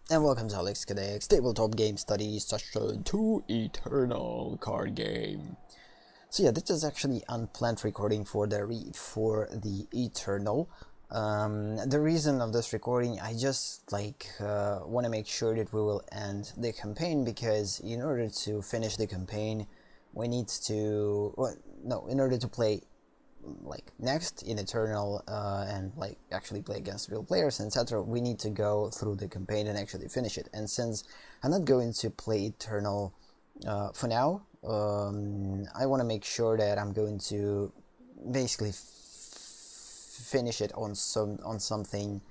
And welcome to AleksTabletops Game Study Session 2 Eternal card game. So yeah, this is actually unplanned recording for the Eternal. The reason of this recording, I just want to make sure that we will end the campaign, because in order to finish the campaign, we need to, in order to play next in Eternal and actually play against real players, etc., we need to go through the campaign and actually finish it. And since I'm not going to play Eternal for now, I want to make sure that I'm going to basically finish it on something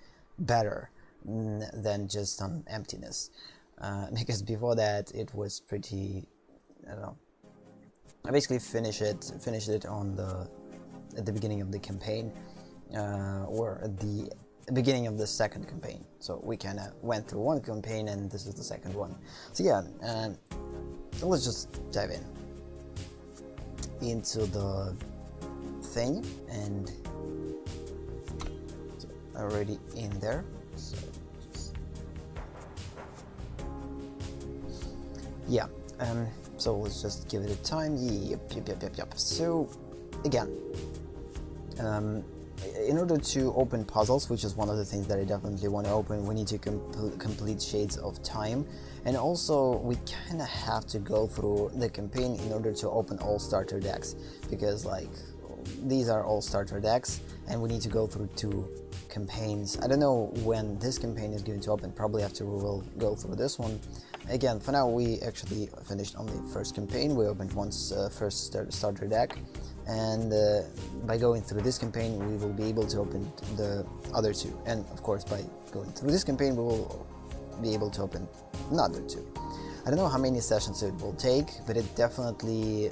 better than just some emptiness, because before that it was pretty, I don't know, I basically finished it at the beginning of the campaign, or at the beginning of the second campaign. So we kind of went through one campaign and this is the second one. So yeah, so let's just dive into the thing, and so already in there. So just, yeah, so let's just give it a time. Yep. So again, in order to open puzzles, which is one of the things that I definitely want to open, we need to complete Shades of Time, and also we kind of have to go through the campaign in order to open all starter decks, because these are all starter decks and we need to go through 2 campaigns. I don't know when this campaign is going to open, probably after we will go through this one. Again, for now we actually finished on the first campaign. We opened one's first starter deck, and by going through this campaign we will be able to open the other 2, and of course by going through this campaign we will be able to open another 2. I don't know how many sessions it will take, but I definitely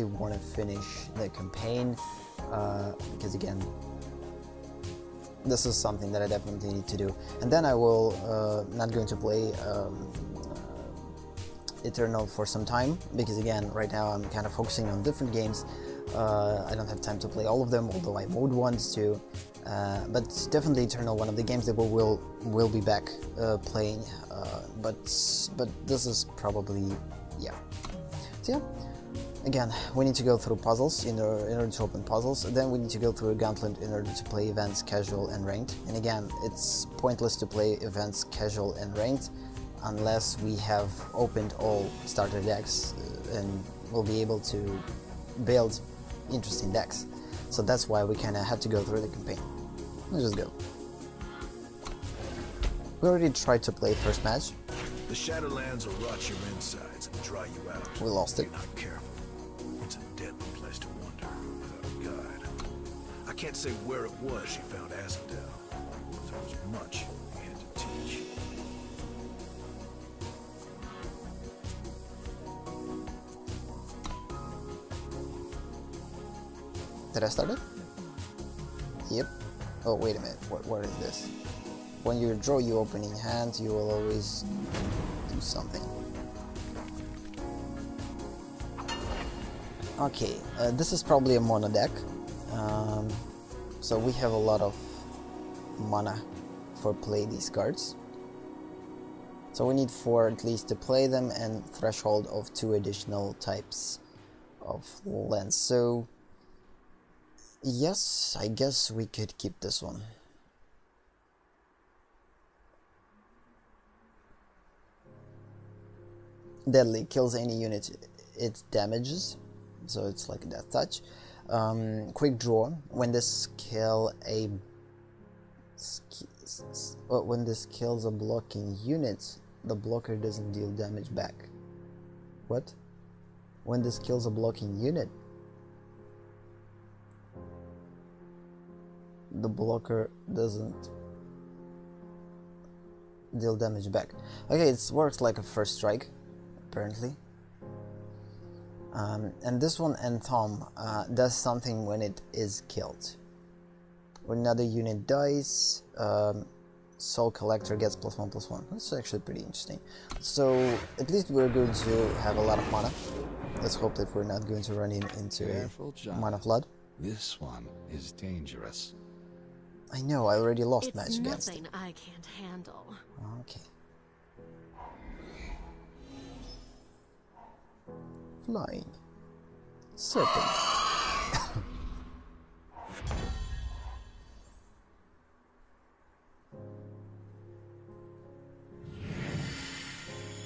want to finish the campaign, because again, this is something that I definitely need to do. And then I will not going to play Eternal for some time, because again, right now I'm kind of focusing on different games. I don't have time to play all of them, although I would want to. But definitely Eternal, one of the games that will be back playing. But this is probably, yeah. So yeah, again, we need to go through puzzles in order to open puzzles. Then we need to go through a gauntlet in order to play events, casual and ranked. And again, it's pointless to play events, casual and ranked unless we have opened all starter decks and we'll be able to build interesting decks. So that's why we kind of have to go through the campaign. Let's just go. We already tried to play first match. The Shadowlands will rot your insides and dry you out. We lost it. If you're not careful. It's a deadly place to wander without a guide. I can't say where it was she found Asphodel. There was much we had to teach. Did I start it? Yep. Oh, wait a minute. What is this? When you draw your opening hand, you will always do something. Okay, this is probably a mono deck. So we have a lot of mana for play these cards. So we need 4 at least to play them, and threshold of 2 additional types of lands. So yes, I guess we could keep this one. Deadly, kills any unit it damages, so it's like a death touch. Quick draw, when this kills a blocking unit, the blocker doesn't deal damage back. What? When this kills a blocking unit, the blocker doesn't deal damage back. Okay, it works like a first strike, apparently. And this one, Enthom, does something when it is killed. When another unit dies, Soul Collector gets +1/+1. That's actually pretty interesting. So at least we're going to have a lot of mana. Let's hope that we're not going to run into mana flood. This one is dangerous. I know, I already lost match against it. It's nothing I can't handle. Okay. Flying. Serpent.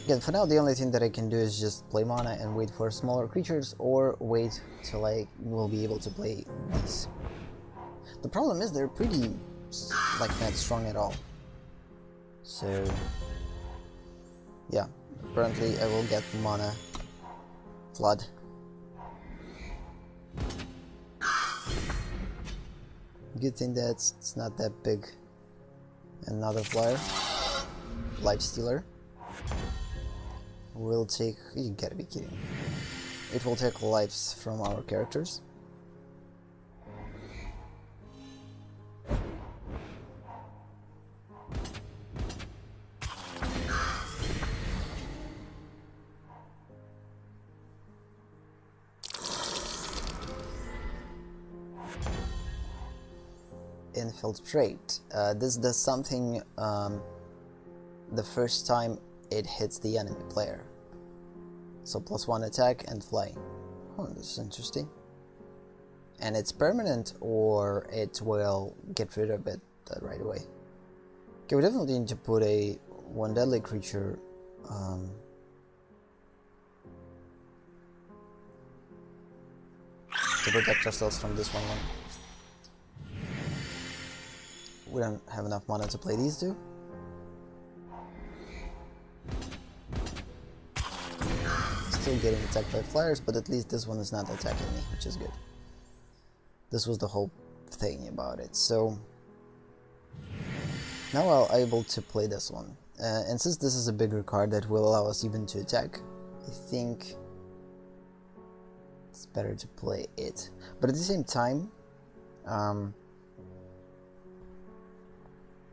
Again, for now the only thing that I can do is just play mana and wait for smaller creatures, or wait till I will be able to play these. The problem is they're pretty, like, not strong at all. So, yeah, apparently I will get mana flood. Good thing that it's not that big. Another flyer. Life Stealer. Will take... you gotta be kidding. It will take lives from our characters. Infiltrate. This does something the first time it hits the enemy player. So +1 attack and fly. Oh, this is interesting. And it's permanent, or it will get rid of it right away. Okay, we definitely need to put a one deadly creature to protect ourselves from this one. We don't have enough mana to play these two. Still getting attacked by flyers, but at least this one is not attacking me, which is good. This was the whole thing about it. So now I'm able to play this one, and since this is a bigger card that will allow us even to attack, I think it's better to play it. But at the same time,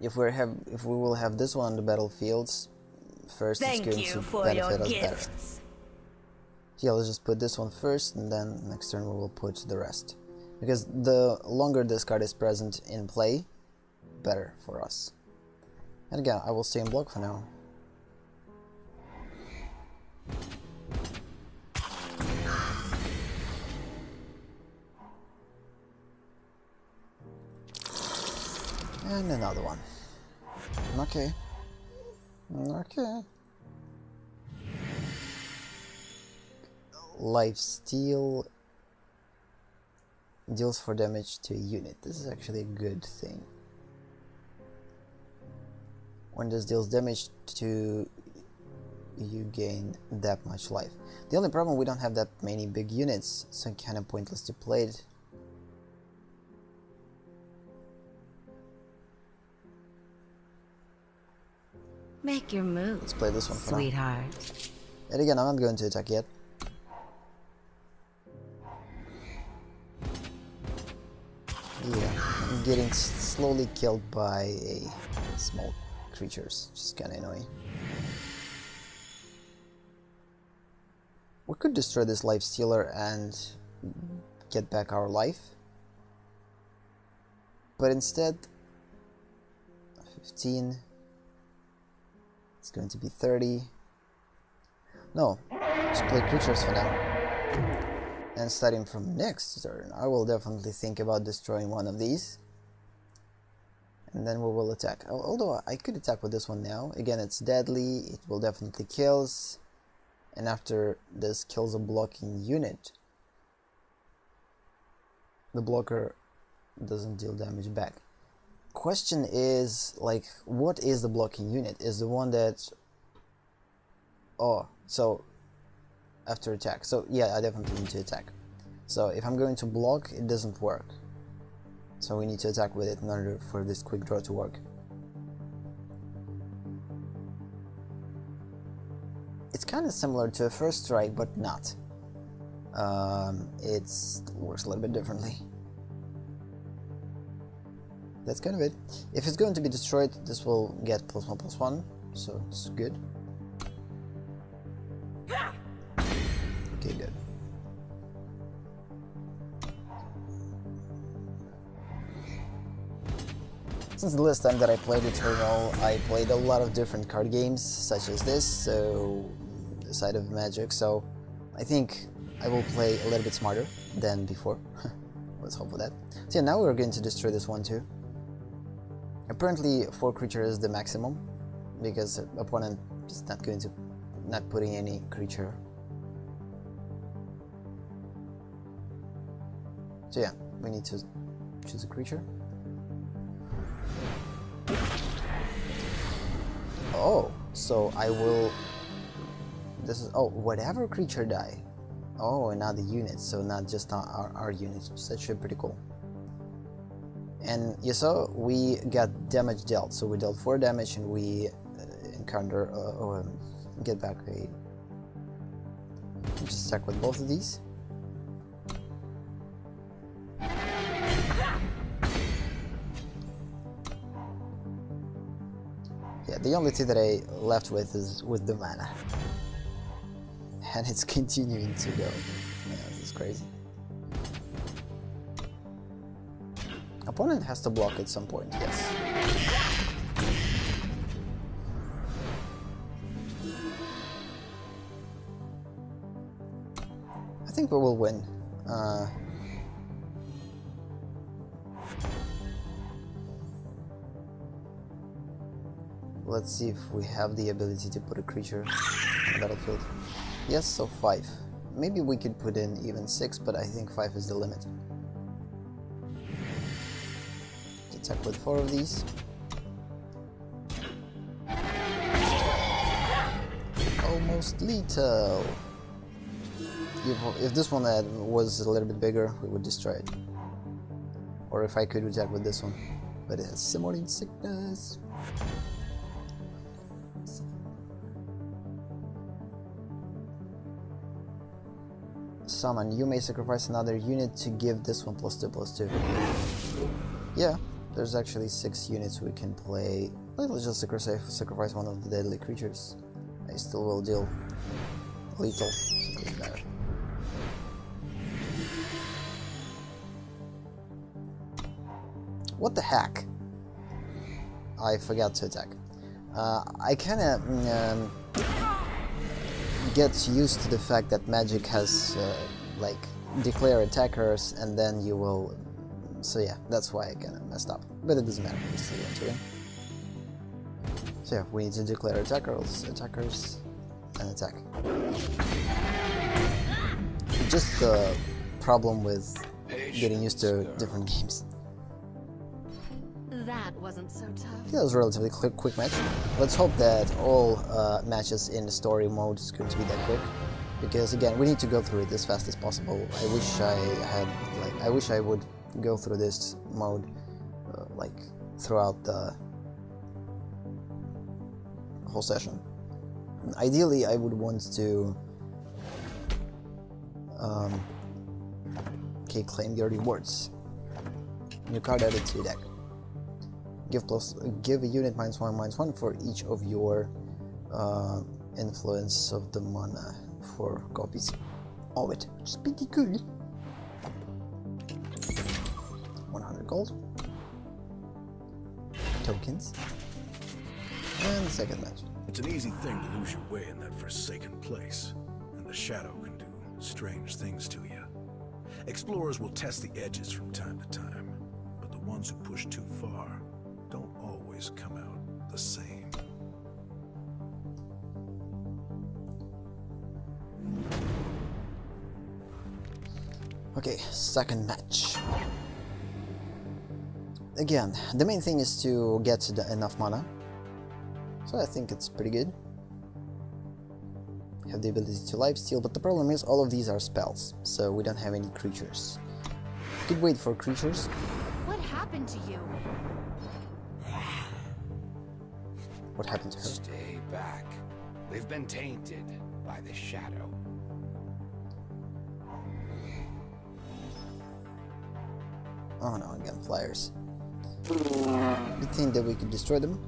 if we will have this one on the battlefields first, it's going to benefit us better. Yeah, let's just put this one first, and then next turn we will put the rest. Because the longer this card is present in play, better for us. And again, I will stay in block for now. And another one. Okay. Okay. Lifesteal deals 4 damage to a unit. This is actually a good thing. When this deals damage to you, gain that much life. The only problem, we don't have that many big units, so kind of pointless to play it. Make your move. Let's play this one for sweetheart. Now. And again, I'm not going to attack yet. Yeah, I'm getting slowly killed by small creatures, which is kind of annoying. We could destroy this life stealer and get back our life, but instead 15, it's going to be 30. No, just play creatures for now. And starting from next turn, I will definitely think about destroying one of these. And then we will attack. Although I could attack with this one now. Again, it's deadly, it will definitely kills. And after this kills a blocking unit, the blocker doesn't deal damage back. Question is, like, what is the blocking unit? Is the one that... oh, so... after attack. So yeah, I definitely need to attack. So if I'm going to block, it doesn't work. So we need to attack with it in order for this quick draw to work. It's kind of similar to a first strike, but not. It works a little bit differently. That's kind of it. If it's going to be destroyed, this will get +1/+1, so it's good. Okay, good. Since the last time that I played Eternal, I played a lot of different card games, such as this, so the Side of Magic, so I think I will play a little bit smarter than before. Let's hope for that. So yeah, now we're going to destroy this one too. Apparently 4 creatures is the maximum, because opponent is not putting any creature. So yeah, we need to choose a creature. Oh, so I will... This is... Oh, whatever creature die. Oh, and now the units, so not just our units. That's actually pretty cool. And you saw we got damage dealt, so we dealt 4 damage and we encounter... get back a... Just attack with both of these. Yeah, the only thing that I left with is with the mana. And it's continuing to go. Yeah, this is crazy. Opponent has to block at some point, yes. I think we will win. Let's see if we have the ability to put a creature on the battlefield. Yes, so 5. Maybe we could put in even 6, but I think 5 is the limit. Attack with 4 of these. Almost lethal. If this one was a little bit bigger, we would destroy it. Or if I could attack with this one. But it has summoning sickness. Summon. You may sacrifice another unit to give this one +2/+2. Yeah, there's actually 6 units we can play. Let's just sacrifice one of the deadly creatures. I still will deal lethal. So it doesn't matter. What the heck? I forgot to attack. I kinda get used to the fact that Magic has like declare attackers and then you will... So yeah, that's why I kinda messed up. But it doesn't matter, we still want to win. So yeah, we need to declare attackers and attack. Just the problem with getting used to different games. That wasn't so tough. Yeah, it was a relatively quick match. Let's hope that all matches in the story mode is going to be that quick, because again, we need to go through it as fast as possible. I wish I wish I would go through this mode like throughout the whole session. Ideally, I would want to claim your rewards. New card added to your deck. Give a unit -1/-1 for each of your influence of the mana 4 copies of it, which is pretty cool. 100 gold. Tokens. And the second match. It's an easy thing to lose your way in that forsaken place, and the shadow can do strange things to you. Explorers will test the edges from time to time, but the ones who push too far don't always come out the same. Okay, second match. Again, the main thing is to get enough mana, so I think it's pretty good. Have the ability to lifesteal, but the problem is all of these are spells, so we don't have any creatures. Could wait for creatures. What happened to you? What happened to her? Stay back. They've been tainted by the shadow. Oh no, again, flyers. Good thing that we could destroy them.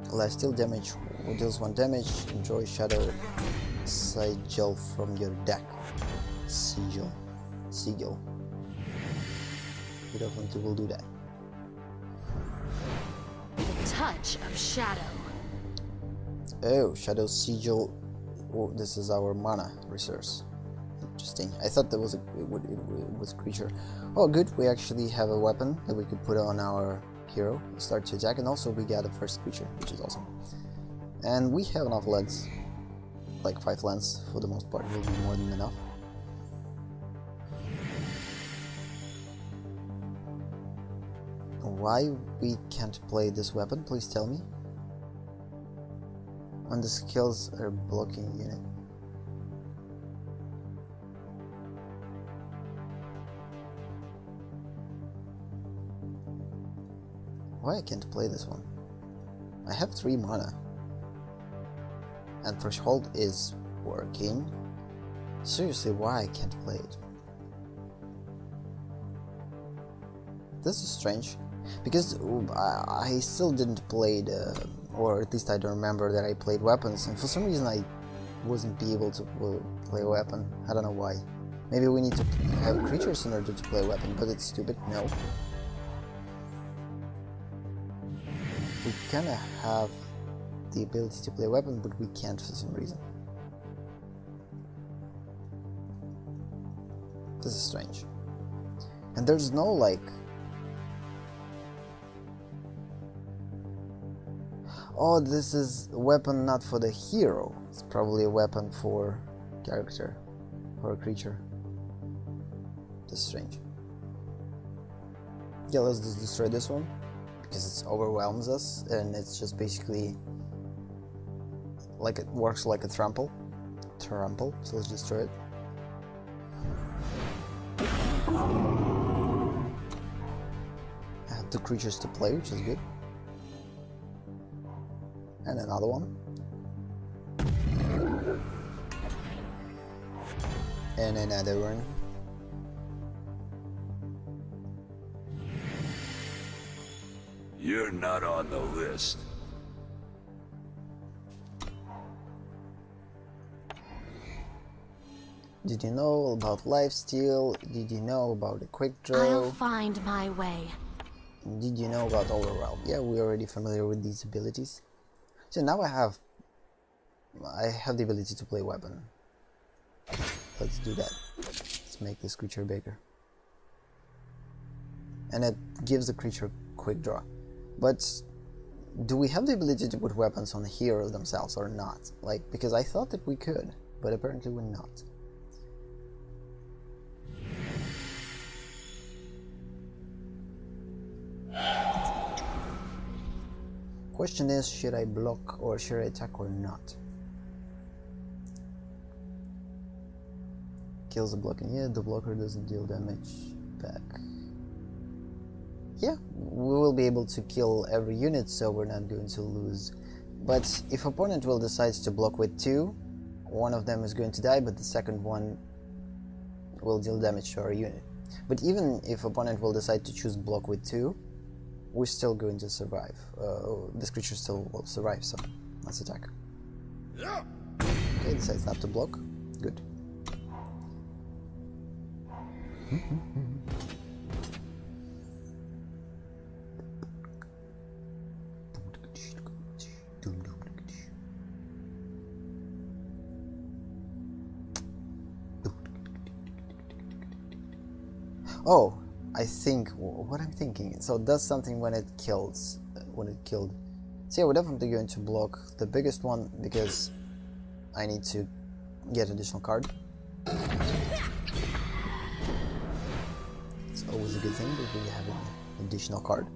Lifesteal damage deals 1 damage. Enjoy shadow sigil from your deck. Sigil. We definitely will do that. The touch of shadow. Oh, Shadow Sigil. Oh, this is our mana resource. Interesting. I thought that was it was a creature. Oh, good. We actually have a weapon that we could put on our hero, start to attack, and also we got a first creature, which is awesome. And we have enough lands, like 5 lands for the most part, will be more than enough. Why we can't play this weapon? Please tell me. On the skills are blocking unit. Why I can't play this one? I have 3 mana. And Threshold is working. Seriously, why I can't play it? This is strange. Because I still didn't play the... or at least I don't remember that I played weapons, and for some reason I wasn't be able to play a weapon. I don't know why. Maybe we need to have creatures in order to play a weapon, but it's stupid. No. We kinda have the ability to play a weapon, but we can't for some reason. This is strange. And there's no like... Oh, this is a weapon not for the hero. It's probably a weapon for character or a creature. That's strange. Yeah, let's just destroy this one because it overwhelms us, and it's just basically like it works like a trample. So let's destroy it. I have 2 creatures to play, which is good. And another one. And another one. You're not on the list. Did you know about lifesteal? Did you know about the quick draw? I'll find my way. Did you know about overwhelm? Yeah, we're already familiar with these abilities. So now I have the ability to play weapon. Let's do that. Let's make this creature bigger. And it gives the creature quick draw. But do we have the ability to put weapons on the hero themselves or not? Like, because I thought that we could, but apparently we're not. Question is, should I block or should I attack or not? Kills the blocking. Yeah, the blocker doesn't deal damage back. Yeah, we will be able to kill every unit, so we're not going to lose. But if opponent will decide to block with 2, one of them is going to die, but the second one will deal damage to our unit. But even if opponent will decide to choose block with 2, we're still going to survive. This creature still will survive, so let's attack. Okay, decides not to block. Good. Oh, I think what I'm thinking. So it does something when it kills. So yeah, we're definitely going to block the biggest one because I need to get additional card. It's always a good thing that we have an additional card.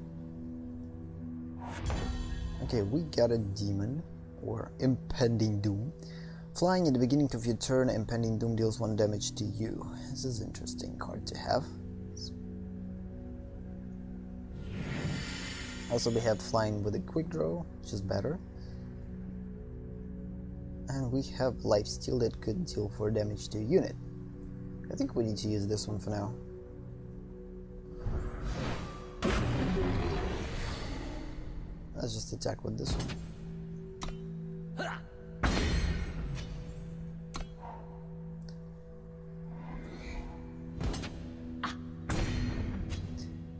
Okay, we got a demon or impending doom. Flying at the beginning of your turn, impending doom deals 1 damage to you. This is an interesting card to have. Also, we have flying with a quick draw, which is better. And we have lifesteal that could deal 4 damage to a unit. I think we need to use this one for now. Let's just attack with this one.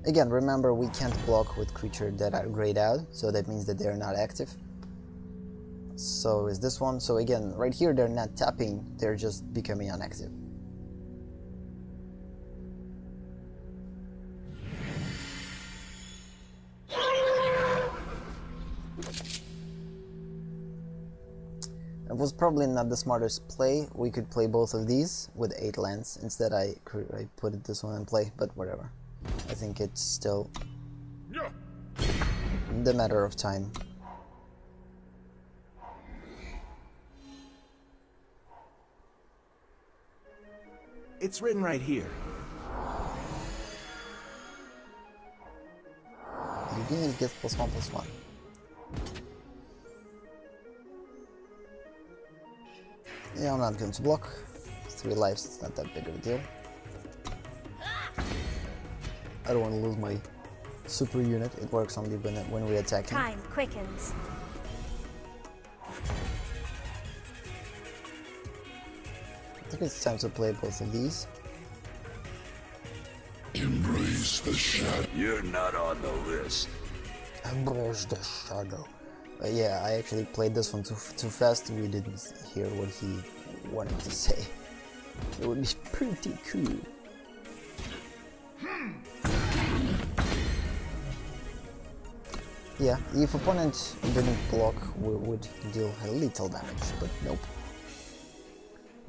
Again, remember we can't block with creatures that are grayed out, so that means that they're not active. So So is this one. So again, right here they're not tapping, they're just becoming inactive. It was probably not the smartest play. We could play both of these with 8 lands. Instead I put this one in play, but whatever. I think it's still the matter of time. It's written right here. Unit gets +1/+1. Yeah, I'm not going to block. 3 lives, it's not that big of a deal. I don't want to lose my super unit. It works only when we attack him. Time quickens. I think it's time to play both of these. Embrace the shadow. You're not on the list. Embrace the shadow. Yeah, I actually played this one too fast. We didn't hear what he wanted to say. It would be pretty cool. Yeah, if opponent didn't block, we would deal a little damage, but nope.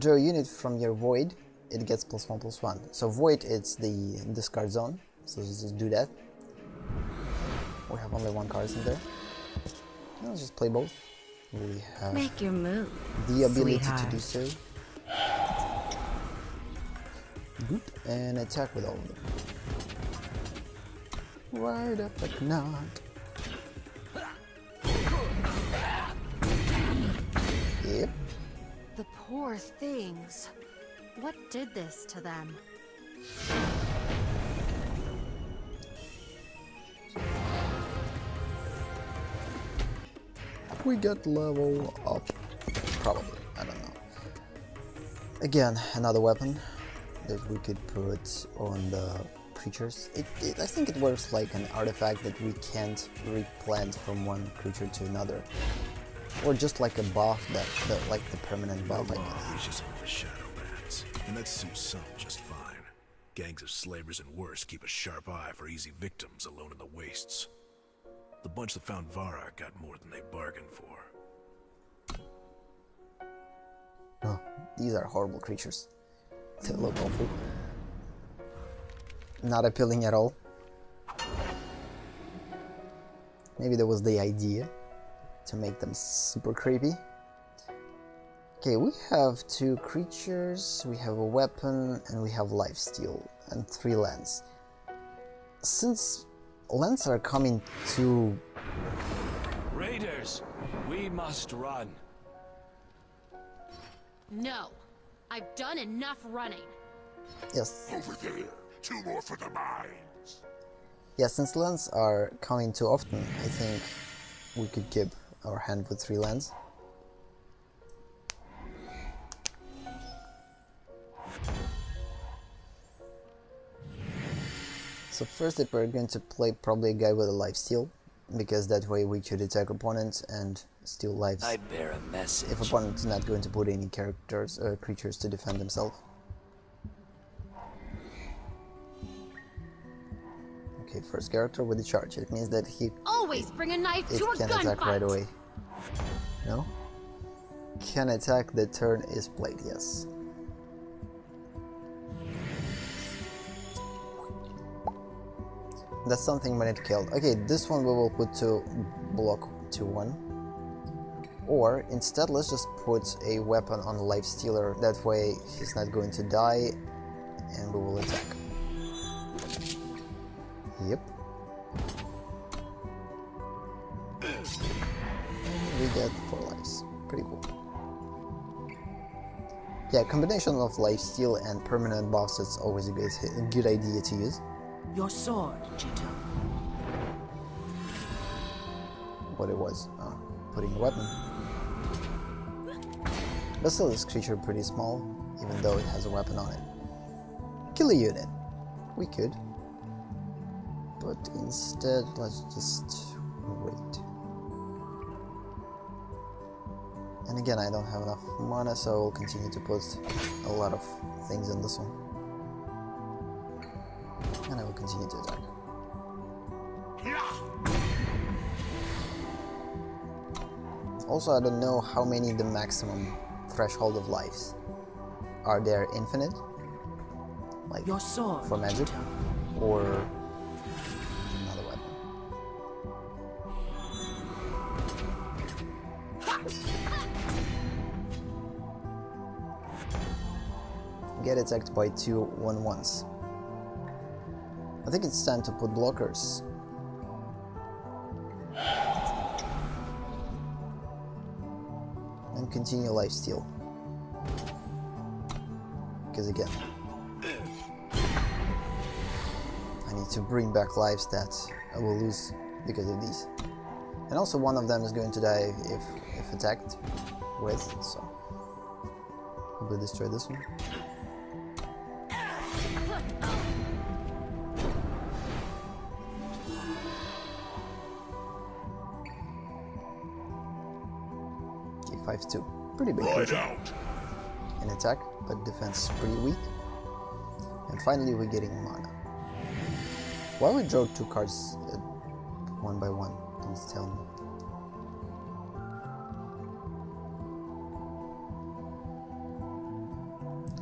Draw a unit from your void, it gets +1/+1. So void, it's the discard zone, so just do that. We have only 1 card in there. Let's just play both. We have Make your move, the ability sweetheart. to do so. Good, and attack with all of them. Right up like not. Yep. The poor things. What did this to them? We got level up. Probably, I don't know. Again, another weapon that we could put on the creatures. I think it works like an artifact that we can't replant from one creature to another. Or just like a buff that like the permanent buff, I guess. He's just the shadow rats, and that suits some just fine. Gangs of slavers and worse keep a sharp eye for easy victims alone in the wastes. The bunch that found Vara got more than they bargained for. Oh, these are horrible creatures. They look awful. Not appealing at all. Maybe that was the idea, to make them super creepy. Okay, we have 2 creatures, we have a weapon, and we have lifesteal, and 3 lands. Since lands are coming to... Raiders, we must run. No, I've done enough running. Yes. Over there. 2 more for the mines. Yeah, since lands are coming too often, I think we could keep our hand with 3 lands. So first we're going to play probably a guy with a lifesteal, because that way we could attack opponents and steal lives. I bear a message. If opponent's not going to put any creatures to defend themselves. Okay, first character with the charge. It means that he Always bring a knife to a can attack right gunfight. away. No? Can attack the turn is played, yes. That's something when it killed. Okay, this one we will put to block 2-1. Or instead let's just put a weapon on Lifestealer, that way he's not going to die and we will attack. Yep. And we get 4 lives. Pretty cool. Yeah, combination of lifesteal and permanent buffs is always a good idea to use. Your sword, Jito. What it was. Putting a weapon. But still, this creature pretty small, even though it has a weapon on it. Kill a unit. We could. But instead, let's just wait. And again, I don't have enough mana, so I will continue to put a lot of things in this one. And I will continue to attack. Also, I don't know how many the maximum threshold of lives. Are there infinite? Like Your sword, for magic? Jito. Or another weapon? Get attacked by 2 1/1s. I think it's time to put blockers. And continue lifesteal. Because again, I need to bring back lives that I will lose because of these. And also one of them is going to die if attacked with, so probably destroy this one. Okay, 5-2. Pretty big creature. In attack, but defense is pretty weak. And finally we're getting mana. Why we draw 2 cards one by one? Please tell me.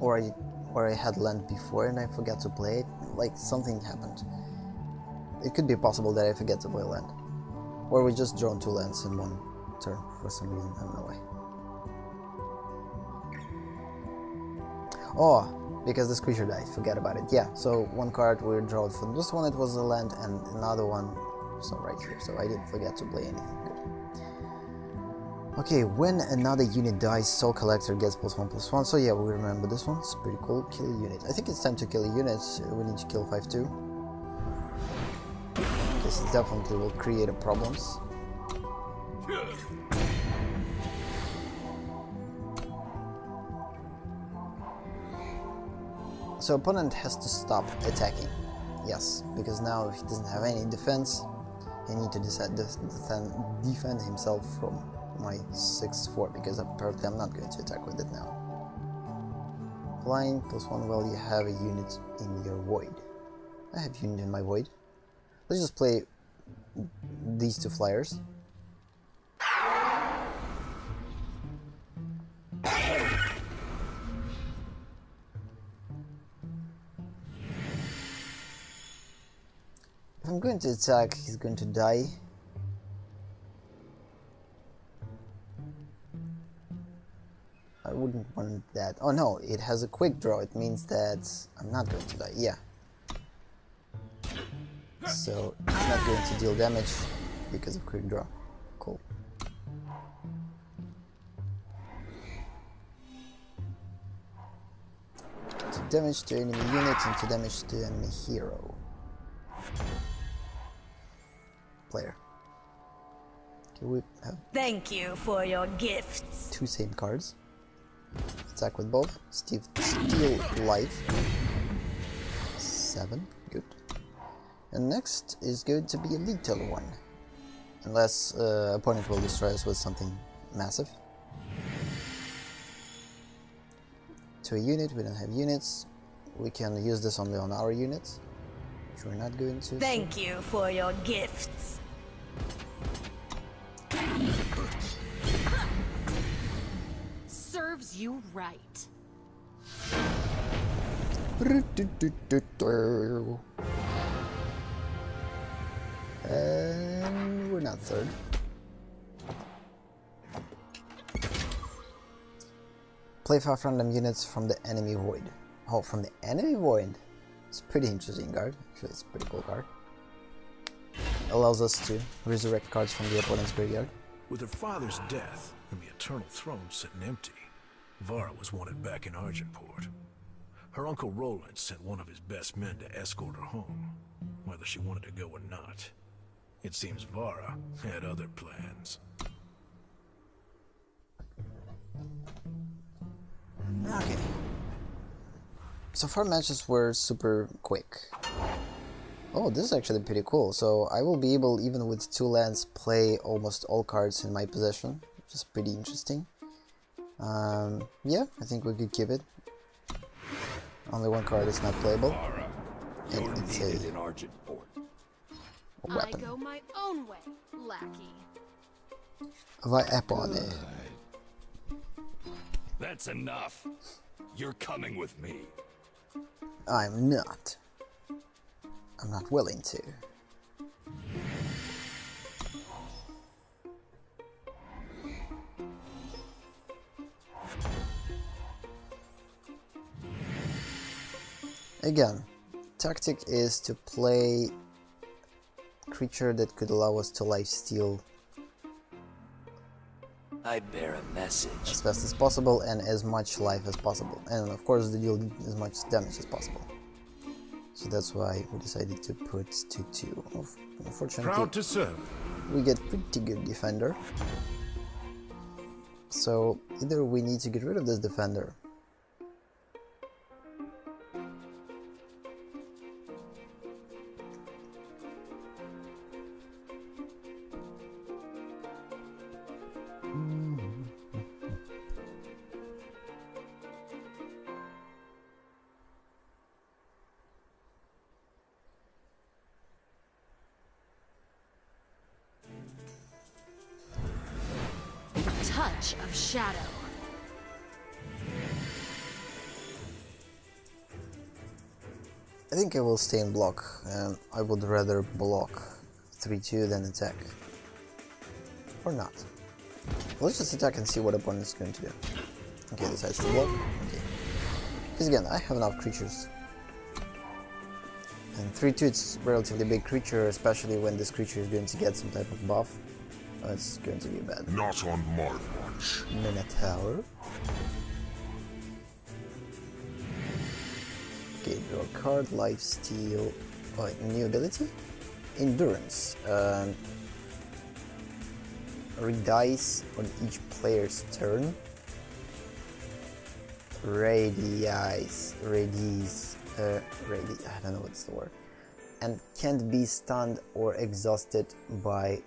Or I had land before and I forgot to play it. Like something happened. It could be possible that I forget to play land. Or we just drawn 2 lands in one turn for some reason. I don't know why. Oh, because this creature died. Forget about it. Yeah, so 1 card we draw from this one, it was a land, and another one, so right here. So I didn't forget to play anything good. Okay, when another unit dies, Soul Collector gets +1/+1. So yeah, we remember this one. It's pretty cool. Kill a unit. I think it's time to kill a unit. We need to kill 5-2. This definitely will create problems. So opponent has to stop attacking. Yes, because now he doesn't have any defense. He needs to defend himself from my 6-4, because apparently I'm not going to attack with it now. Flying +1, well, you have a unit in your void. I have unit in my void. Let's just play these 2 flyers. If I'm going to attack, he's going to die. I wouldn't want that. Oh no, it has a quick draw. It means that I'm not going to die. Yeah. So it's not going to deal damage because of quick draw. Cool. To damage to enemy unit and to damage to enemy hero. Player. Okay, we have Thank you for your gifts. 2 same cards. Attack with both. Steal life. 7. Good. And next is going to be a lethal one. Unless opponent will destroy us with something massive. To a unit, we don't have units. We can use this only on our units. Which we're not going to. Thank you for your gifts. Serves you right. And we're not third. Play 5 random units from the enemy void. Oh, from the enemy void? It's a pretty interesting card. Actually, it's a pretty cool card. Allows us to resurrect cards from the opponent's graveyard. With her father's death and the Eternal Throne sitting empty, Vara was wanted back in Argentport. Her uncle Roland sent one of his best men to escort her home, whether she wanted to go or not. It seems Vara had other plans. Okay. So far matches were super quick. Oh, this is actually pretty cool. So I will be able, even with 2 lands, play almost all cards in my possession, which is pretty interesting. Yeah, I think we could keep it. Only one card is not playable. Vara, And you're it's needed a in Argent Port. I weapon. go my own way, lackey. Weapon. That's enough. You're coming with me. I'm not. I'm not willing to. Again, tactic is to play creature that could allow us to lifesteal I bear a message. as fast as possible and as much life as possible, and of course to deal as much damage as possible. So that's why we decided to put 2/2. Unfortunately, Proud to serve. we get pretty good defender. So either we need to get rid of this defender, Touch of shadow. I think I will stay in block. I would rather block 3/2 than attack. Or not. Let's just attack and see what opponent is going to do. Okay, decides to block. Okay. Because again, I have enough creatures. And 3/2 it's a relatively big creature, especially when this creature is going to get some type of buff. It's going to be bad. Not on my watch. Minotaur. Okay, draw a card, lifesteal. Oh, new ability? Endurance. Redice on each player's turn. Radius. I don't know what's the word. And can't be stunned or exhausted by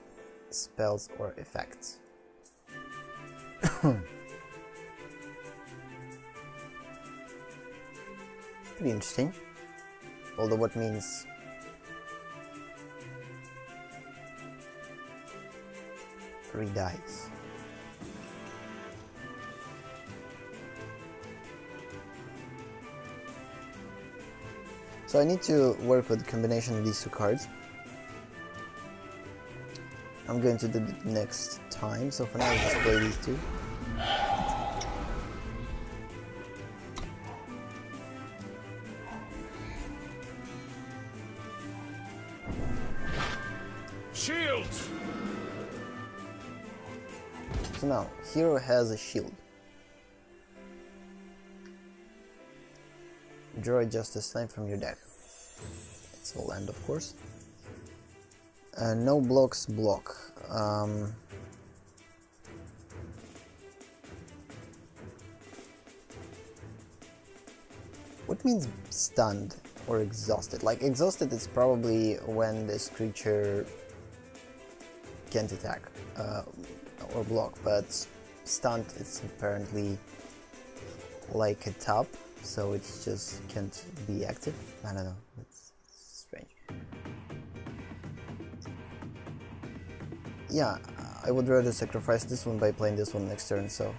spells or effects. Pretty interesting. Although what means redice. So I need to work with the combination of these two cards. I'm going to do it next time, so for now I'll just play these two. Shields! So now, hero has a shield. Draw a Justice Sign from your deck. It's all land, of course. No blocks block. What means stunned or exhausted? Like, exhausted is probably when this creature can't attack or block, but stunned is apparently like a tap, so it just can't be active. I don't know, it's strange. Yeah, I would rather sacrifice this one by playing this one next turn, so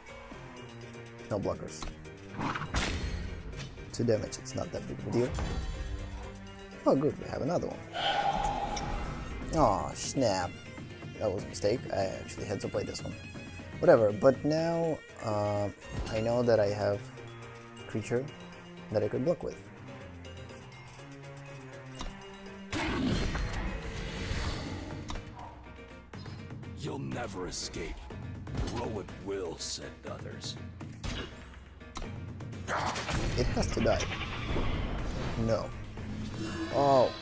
no blockers. 2 damage, it's not that big of a deal. Oh good, we have another one. Oh snap, that was a mistake, I actually had to play this one. Whatever, but now I know that I have a creature that I could block with. You'll never escape. Rowan will, said others. It has to die. No. Oh,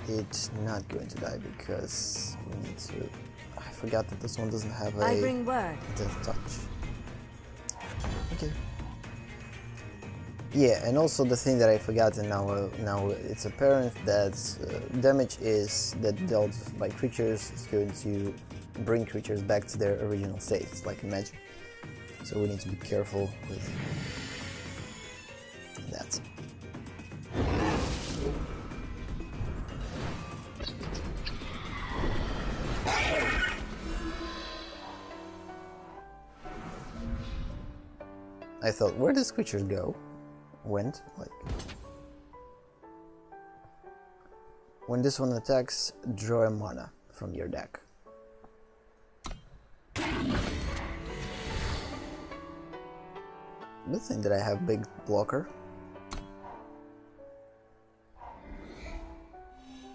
it's not going to die because we need to... I forgot that this one doesn't have I a bring word. death touch. Okay. Yeah, and also the thing that I forgot, and now it's apparent that damage that dealt by creatures is going to bring creatures back to their original states, like in Magic. So we need to be careful with that. I thought, where does creatures go? Went, like... When this one attacks, draw a mana from your deck. Good thing that I have big blocker.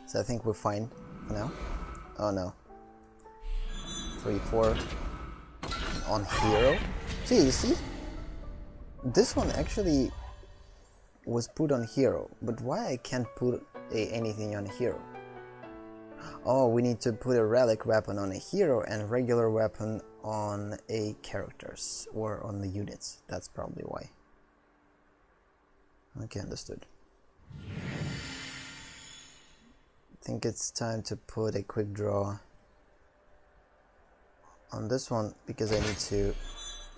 So I think we're fine for now. Oh no. 3-4 on hero. See, you see? This one actually was put on hero, but why I can't put anything on hero? Oh, we need to put a relic weapon on a hero and regular weapon on a characters or on the units. That's probably why. Okay, understood. I think it's time to put a quick draw on this one because I need to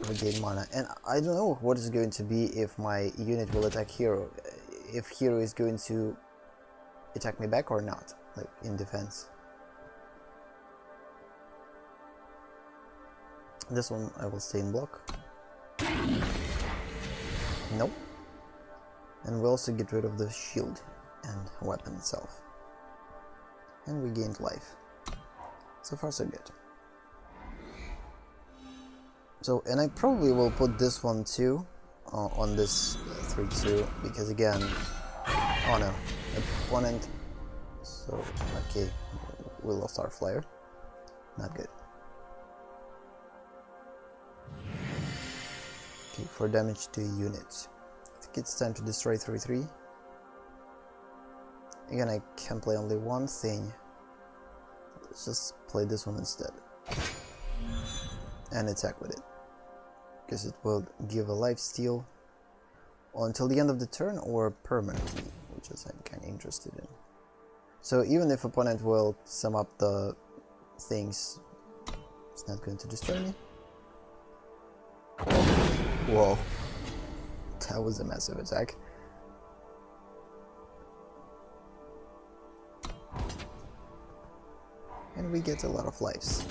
regain mana. And I don't know what is going to be if my unit will attack hero. If hero is going to attack me back or not, like in defense. This one I will stay in block. Nope. And we also get rid of the shield and weapon itself. And we gained life. So far so good. So, and I probably will put this one too on this 3-2 because again, oh no, opponent. So okay, we lost our flyer. Not good. Okay, for damage to units. I think it's time to destroy 3-3. Again, I can play only one thing. Let's just play this one instead. And attack with it. Because it will give a lifesteal until the end of the turn or permanently, which is I'm kind of interested in. So even if opponent will sum up the things, it's not going to destroy me. Whoa, that was a massive attack. And we get a lot of lives.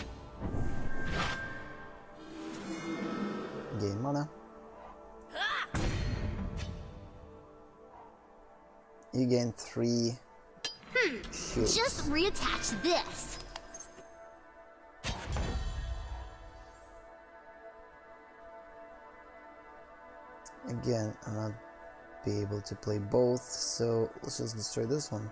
Gain mana. You gain 3 shields. Just reattach this. Again, I'm not be able to play both, so let's just destroy this one.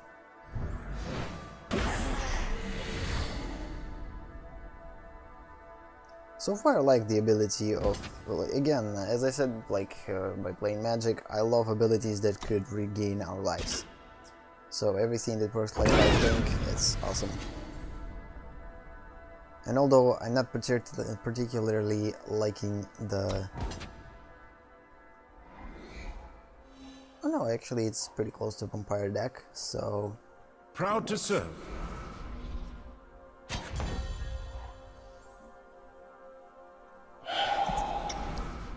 So far I like the ability of, well, again, as I said, like by playing Magic, I love abilities that could regain our lives. So everything that works like that, I think it's awesome. And although I'm not particularly liking the... Oh no, actually it's pretty close to Vampire deck, so... Proud to serve.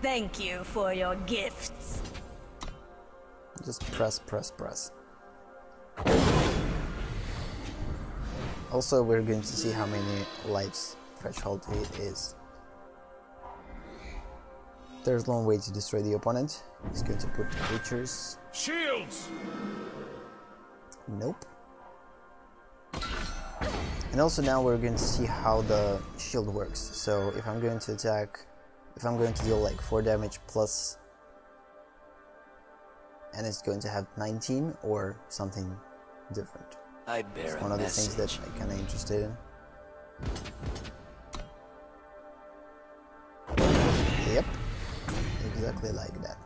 Thank you for your gifts. Just press, press, press. Also, we're going to see how many lives threshold it is. There's one way to destroy the opponent. He's going to put creatures. Shields! Nope. And also now we're going to see how the shield works. So if I'm going to attack, if I'm going to deal like 4 damage plus, and it's going to have 19 or something different. I bear It's one of the things that I'm kind of interested in. Yep, exactly like that.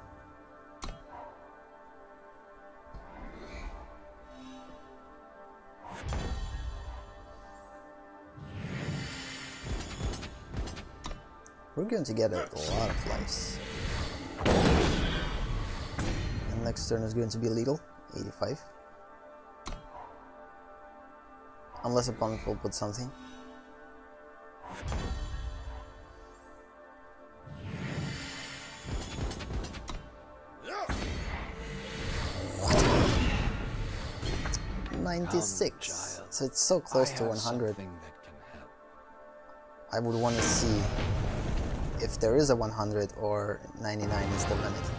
We're going to get a lot of lives. And next turn is going to be lethal, 85. Unless opponent will put something. 96. So it's so close to 100. Something that can help. I would want to see if there is a 100 or 99 is the limit.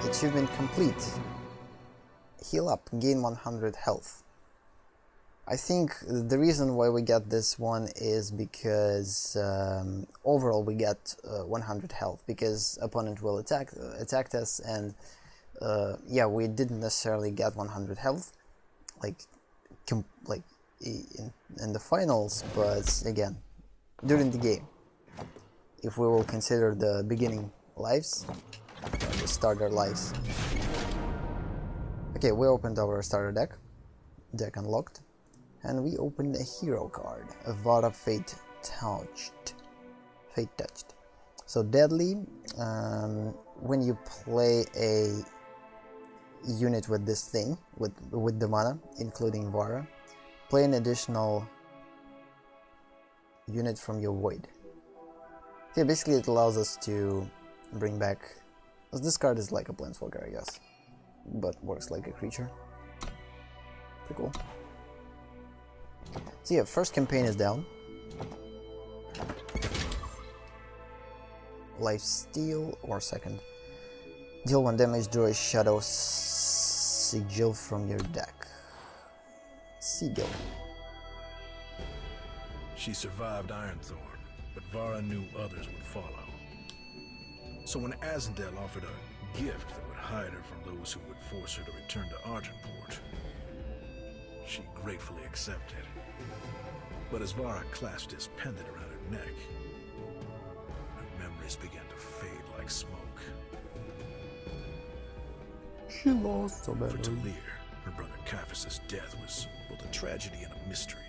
Achievement complete. Heal up, gain 100 health. I think the reason why we got this one is because overall we get 100 health, because opponent will attack us, and yeah, we didn't necessarily get 100 health like in the finals, but again, during the game, if we will consider the beginning lives, the starter lives. Okay, we opened our starter deck unlocked, and we opened a hero card, a Vara Fate Touched. So deadly, when you play a unit with this thing, with the mana, including Vara, play an additional unit from your void. Okay, basically it allows us to bring back, as this card is like a planeswalker, I guess, but works like a creature. Pretty cool. So yeah, first campaign is down. Lifesteal, or second. Deal 1 damage, draw a shadow sigil from your deck. Sigil. She survived Ironthorn, but Vara knew others would follow. So when Azendel offered a gift that would hide her from those who would force her to return to Argenport, she gratefully accepted. But as Vara clasped his pendant around her neck, her memories began to fade like smoke. She lost so For badly. Talir, her brother Caiaphas' death was both a tragedy and a mystery.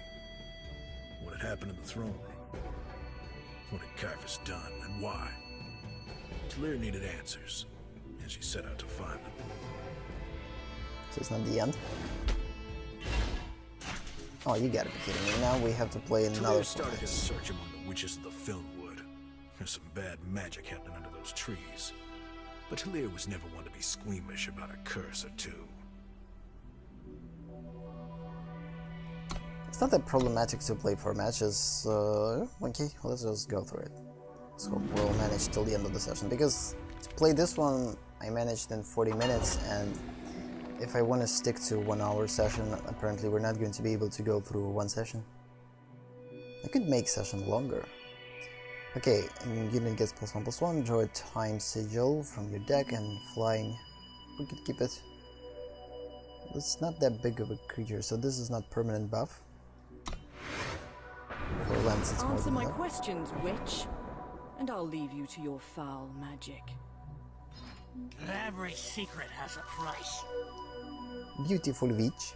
What had happened in the throne room? What had Caiaphas done, and why? Talir needed answers, and she set out to find them. So it's not the end? Oh, you gotta be kidding me. Now we have to play another Talir started format. his search among the witches of the Filmwood. There's some bad magic happening under those trees. But Talir was never one to be squeamish about a curse or two. It's not that problematic to play for matches. Okay, let's just go through it. Let's hope we'll manage till the end of the session, because to play this one I managed in 40 minutes, and if I want to stick to 1 hour session, apparently we're not going to be able to go through one session. I could make session longer. Okay, and unit gets +1/+1, draw a time sigil from your deck, and flying, we could keep it. It's not that big of a creature, so this is not permanent buff. For lands, it's more Answer than my that. questions, witch, and I'll leave you to your foul magic. Every secret has a price. Beautiful witch.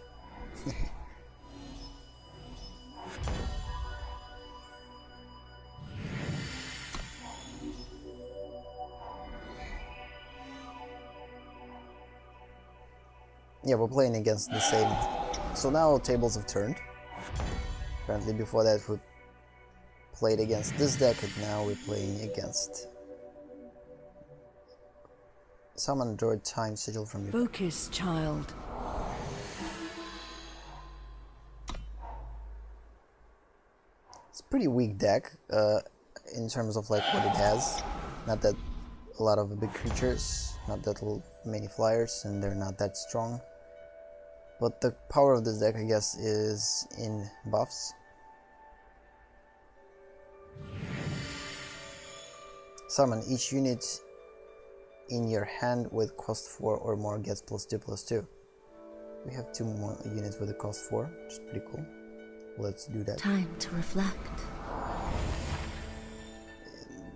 Yeah, we're playing against the same. So now tables have turned. Apparently before that we played against this deck, and now we're playing against... Summon draw time sigil from your... Focus, child. It's a pretty weak deck, in terms of like what it has. Not that a lot of big creatures, not that many flyers, and they're not that strong. But the power of this deck, I guess, is in buffs. Summon each unit in your hand with cost 4 or more gets +2/+2. We have 2 more units with a cost 4, which is pretty cool. Let's do that. Time to reflect.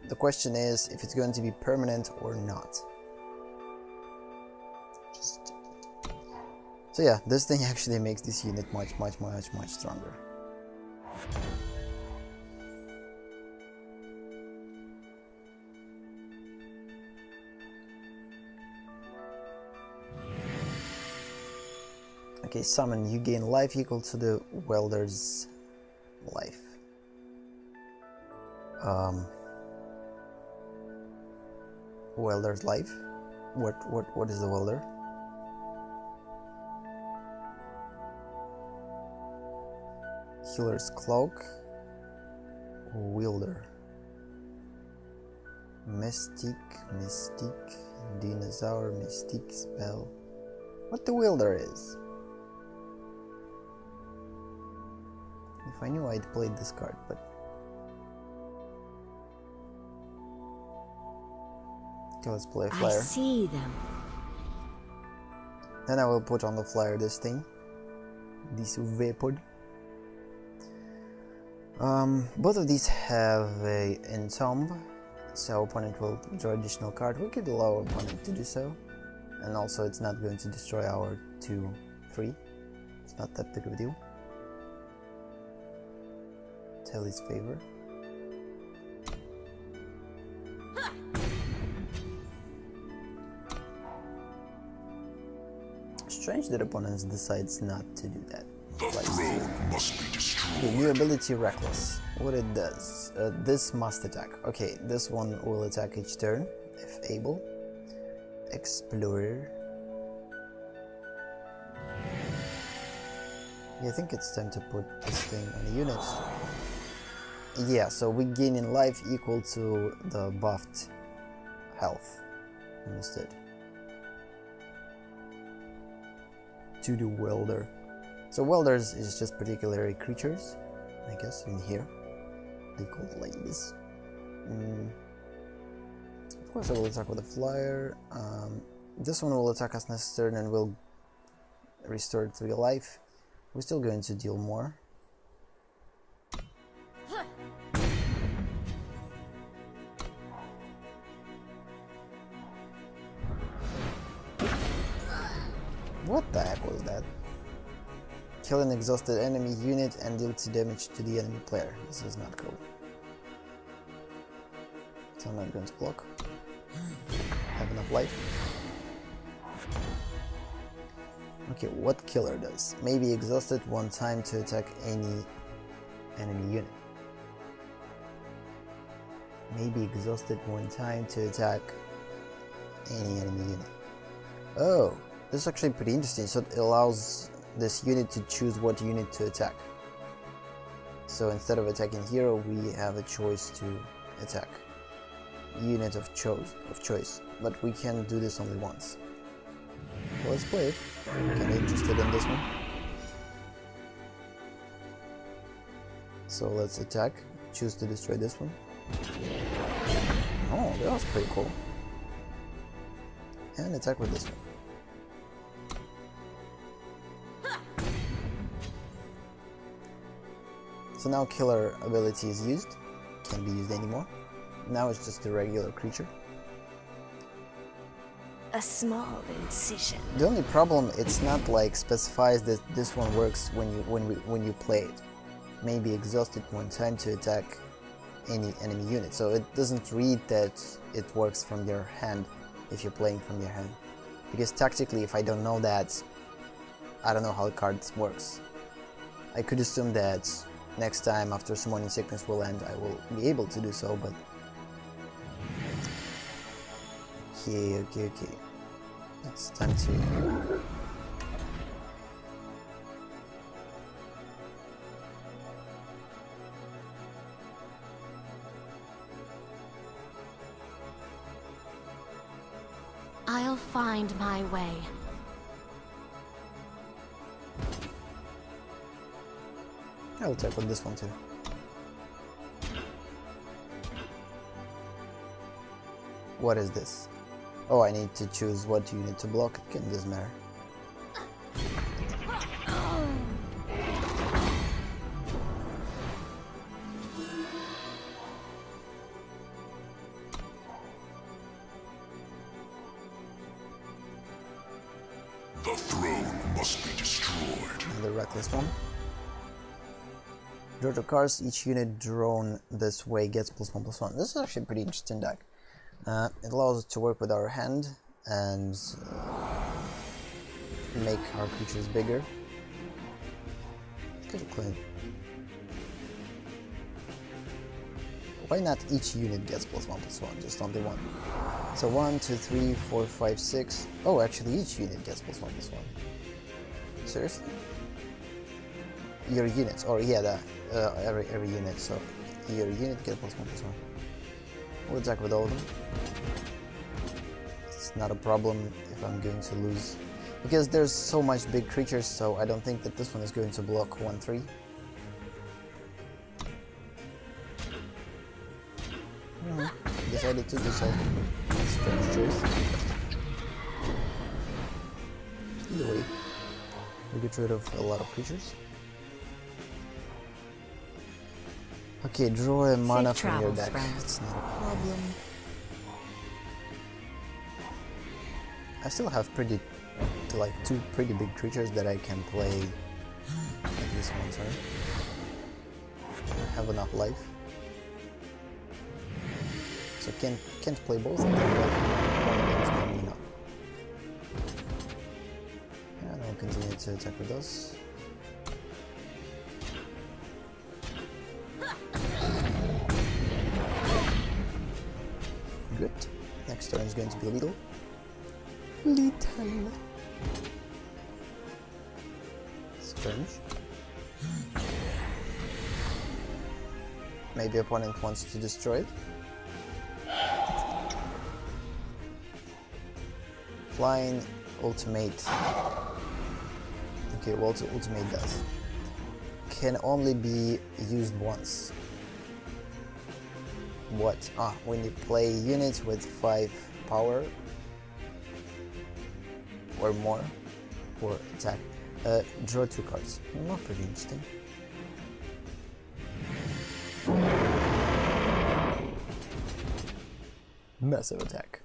The question is if it's going to be permanent or not. So yeah, this thing actually makes this unit much stronger. Okay, summon, you gain life equal to the welder's life. Welder's life? What is the welder? Killer's Cloak. Wielder. Mystique, Dinosaur, Mystique Spell. What the Wielder is? If I knew, I'd played this card, but... Okay, let's play a flyer. I see them. Then I will put on the flyer this thing. This weapon. Both of these have a entomb, so opponent will draw additional card. We could allow opponent to do so. And also it's not going to destroy our 2/3. It's not that big of a deal. Tally's favor. Strange that opponents decides not to do that. The throne must be destroyed. Okay, new ability Reckless. What it does? This must attack. Okay, this one will attack each turn, if able. Explorer. Yeah, I think it's time to put this thing on a unit. Yeah, so we gain in life equal to the buffed health. Understood. To the welder. So welders is just particular creatures, I guess, in here. They call it like this. Of course I will attack with a flyer. This one will attack us next turn and will restore 3 life. We're still going to deal more. What the heck was that? Kill an exhausted enemy unit and deal 2 damage to the enemy player. This is not cool. So I'm not going to block. Have enough life. Okay, what killer does? Maybe exhausted 1 time to attack any enemy unit. Maybe exhausted 1 time to attack any enemy unit. Oh, this is actually pretty interesting. So it allows this unit to choose what unit to attack. So instead of attacking hero, we have a choice to attack unit of choice. But we can do this only once. So let's play it. Kind of interested in this one. So let's attack. Choose to destroy this one. Oh, that was pretty cool. And attack with this one. So now killer ability is used. Can't be used anymore. Now it's just a regular creature. A small incision. The only problem, it's not like specifies that this one works when you play it. Maybe exhausted 1 time to attack any enemy unit. So it doesn't read that it works from your hand if you're playing from your hand. Because tactically, if I don't know that, I don't know how the cards works. I could assume that next time after Summoning Sickness will end, I will be able to do so, but... Okay. It's time to... I'll find my way. I'll attack with this one too. What is this? Oh, I need to choose what unit to block. It doesn't matter. The throne must be destroyed. Another reckless one. Draw 2 cards. Each unit drawn this way gets +1/+1. This is actually a pretty interesting deck. It allows us to work with our hand and make our creatures bigger. Let's get it clean. Why not each unit gets +1/+1, just only one? So 1, 2, 3, 4, 5, 6. Oh, actually each unit gets +1/+1. Seriously? your units, or yeah, every unit. So your unit get +1/+1. We'll attack with all of them. It's not a problem if I'm going to lose, because there's so much big creatures. So I don't think that this one is going to block 1/3. Decided to do so. Strange choice. Either way, we get rid of a lot of creatures. Okay, draw a mana from your deck. It's not a problem. I still have two pretty big creatures that I can play at least one turn. I have enough life. So can't play both of them, but one of them is mainly enough. And I'll continue to attack with those. Good. Next turn is going to be lethal. Lethal. Strange. Maybe opponent wants to destroy it. Flying ultimate. Okay, what ultimate does? Can only be used once. What? When you play units with 5 power or more for attack, draw 2 cards. Not pretty interesting. Massive attack.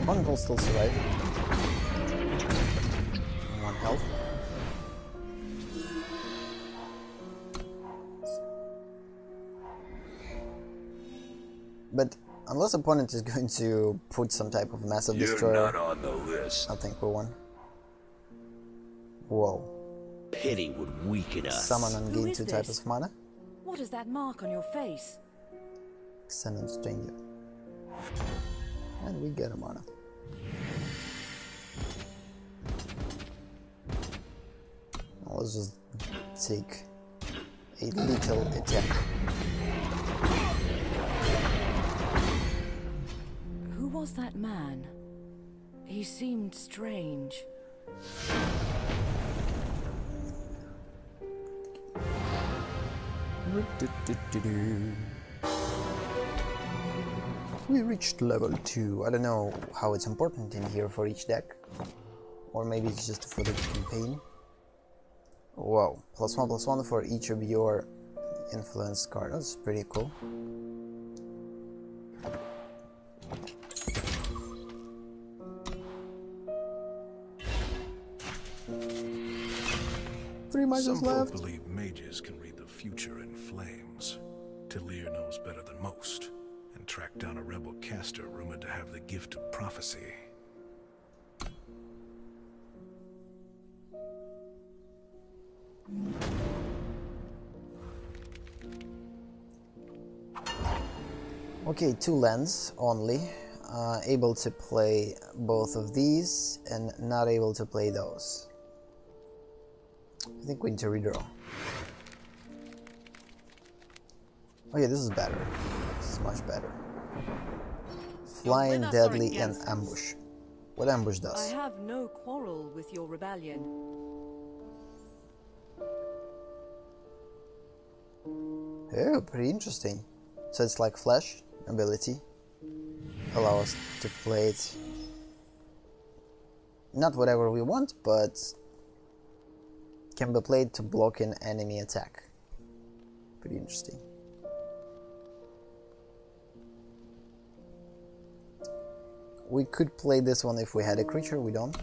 One will still survive. 1 health. But unless opponent is going to put some type of massive destroyer, You're not on the list. I think we won. Whoa. Pity would weaken us. Summon and Who gain is 2 types this? of mana. What is that mark on your face? Xenon Stranger. And we get a mana. Now let's just take a little attack. Who was that man? He seemed strange. We reached level 2. I don't know how it's important in here for each deck. Or maybe it's just for the campaign. Wow, +1/+1 for each of your influence cards. That's pretty cool. Three mages Some folk left. believe mages can read the future in flames. Talir knows better than most, and tracked down a rebel caster rumored to have the gift of prophecy. Okay, 2 lands only. Able to play both of these and not able to play those. I think we need to redraw. Okay, this is better. This is much better. Flying, deadly, and ambush. What ambush I does? have no quarrel with your rebellion. Oh, pretty interesting. So it's like flash ability. Allow us to play it. Not whatever we want, but can be played to block an enemy attack. Pretty interesting. We could play this one if we had a creature, we don't.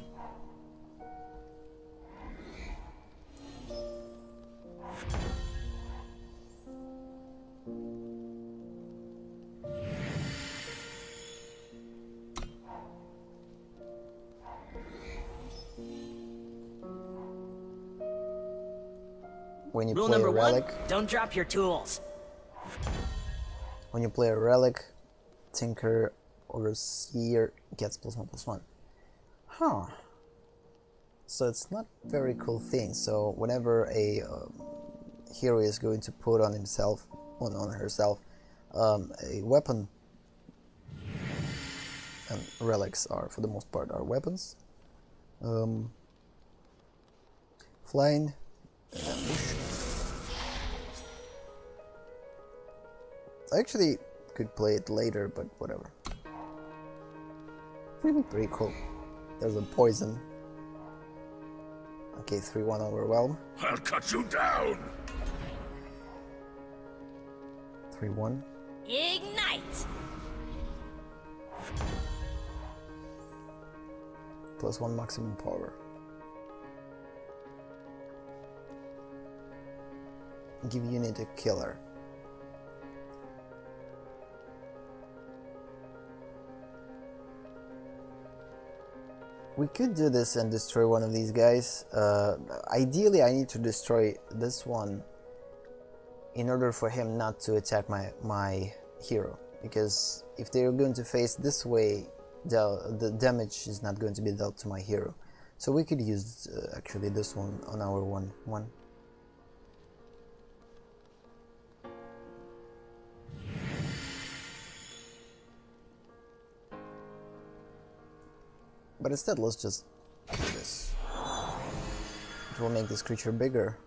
When you Rule play a number relic, 1, don't drop your tools. when you play a relic, Tinker Overseer gets +1/+1. Huh. So it's not very cool thing. So whenever a hero is going to put on himself, on herself, a weapon, and relics are for the most part are weapons. Flying. I actually could play it later, but whatever. Pretty cool. There's a poison. Okay, 3-1 overwhelm. I'll cut you down! 3-1. Ignite! +1 maximum power. Give unit a killer. We could do this and destroy one of these guys. Ideally, I need to destroy this one in order for him not to attack my hero. Because if they're going to face this way, the damage is not going to be dealt to my hero. So we could use actually this one on our 1-1. But instead, let's just do this. It will make this creature bigger.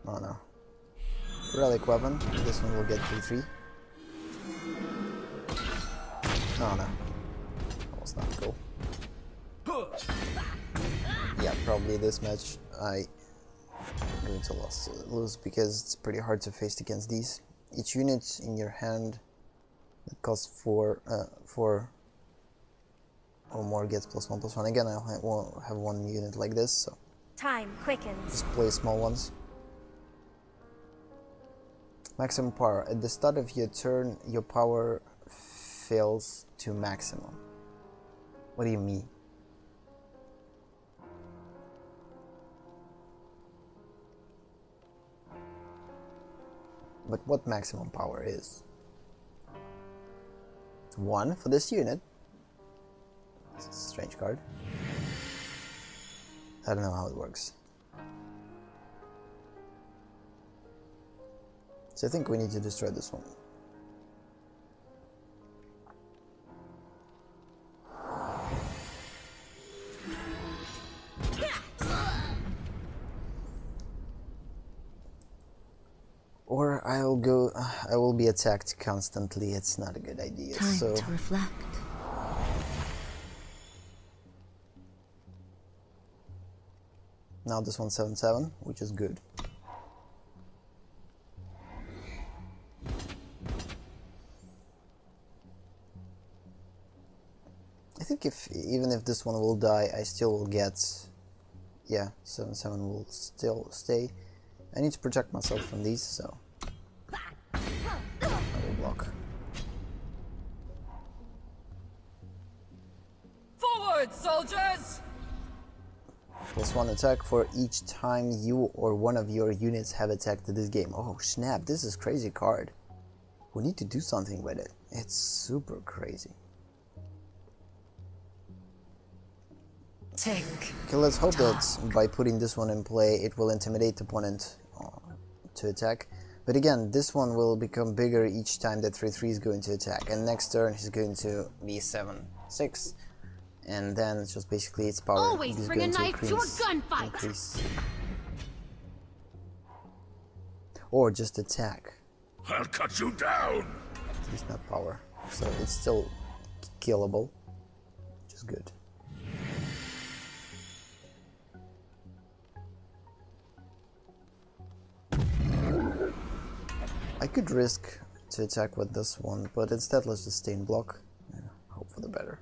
Oh no. Relic weapon. This one will get 3-3. Oh no. That was not cool. Yeah, probably this match I'm going to lose because it's pretty hard to face against these. Each unit in your hand that costs 4 or more gets +1/+1. Again, I'll have one unit like this, so Time quickens. just play small ones. Maximum power. At the start of your turn, your power fills to maximum. What do you mean? But what maximum power is? 1 for this unit. It's a strange card. I don't know how it works. So I think we need to destroy this one. Or I will be attacked constantly. It's not a good idea. Time so to reflect. now this one's 7/7, which is good. I think even if this one will die, I still will get, yeah, 7/7 will still stay. I need to protect myself from these, so I will block. Forward, soldiers! +1 attack for each time you or one of your units have attacked this game. Oh snap, this is crazy card. We need to do something with it. It's super crazy. Tick. Okay, let's hope that by putting this one in play, it will intimidate the opponent to attack. But again, this one will become bigger each time that 3/3 is going to attack. And next turn, he's going to be 7/6. And then it's just basically its power Always is bring going a knife to a increase, gunfight. increase. Or just attack. I'll cut you down! It's not power. So it's still killable, which is good. I could risk to attack with this one, but instead let's just stay in block and hope for the better.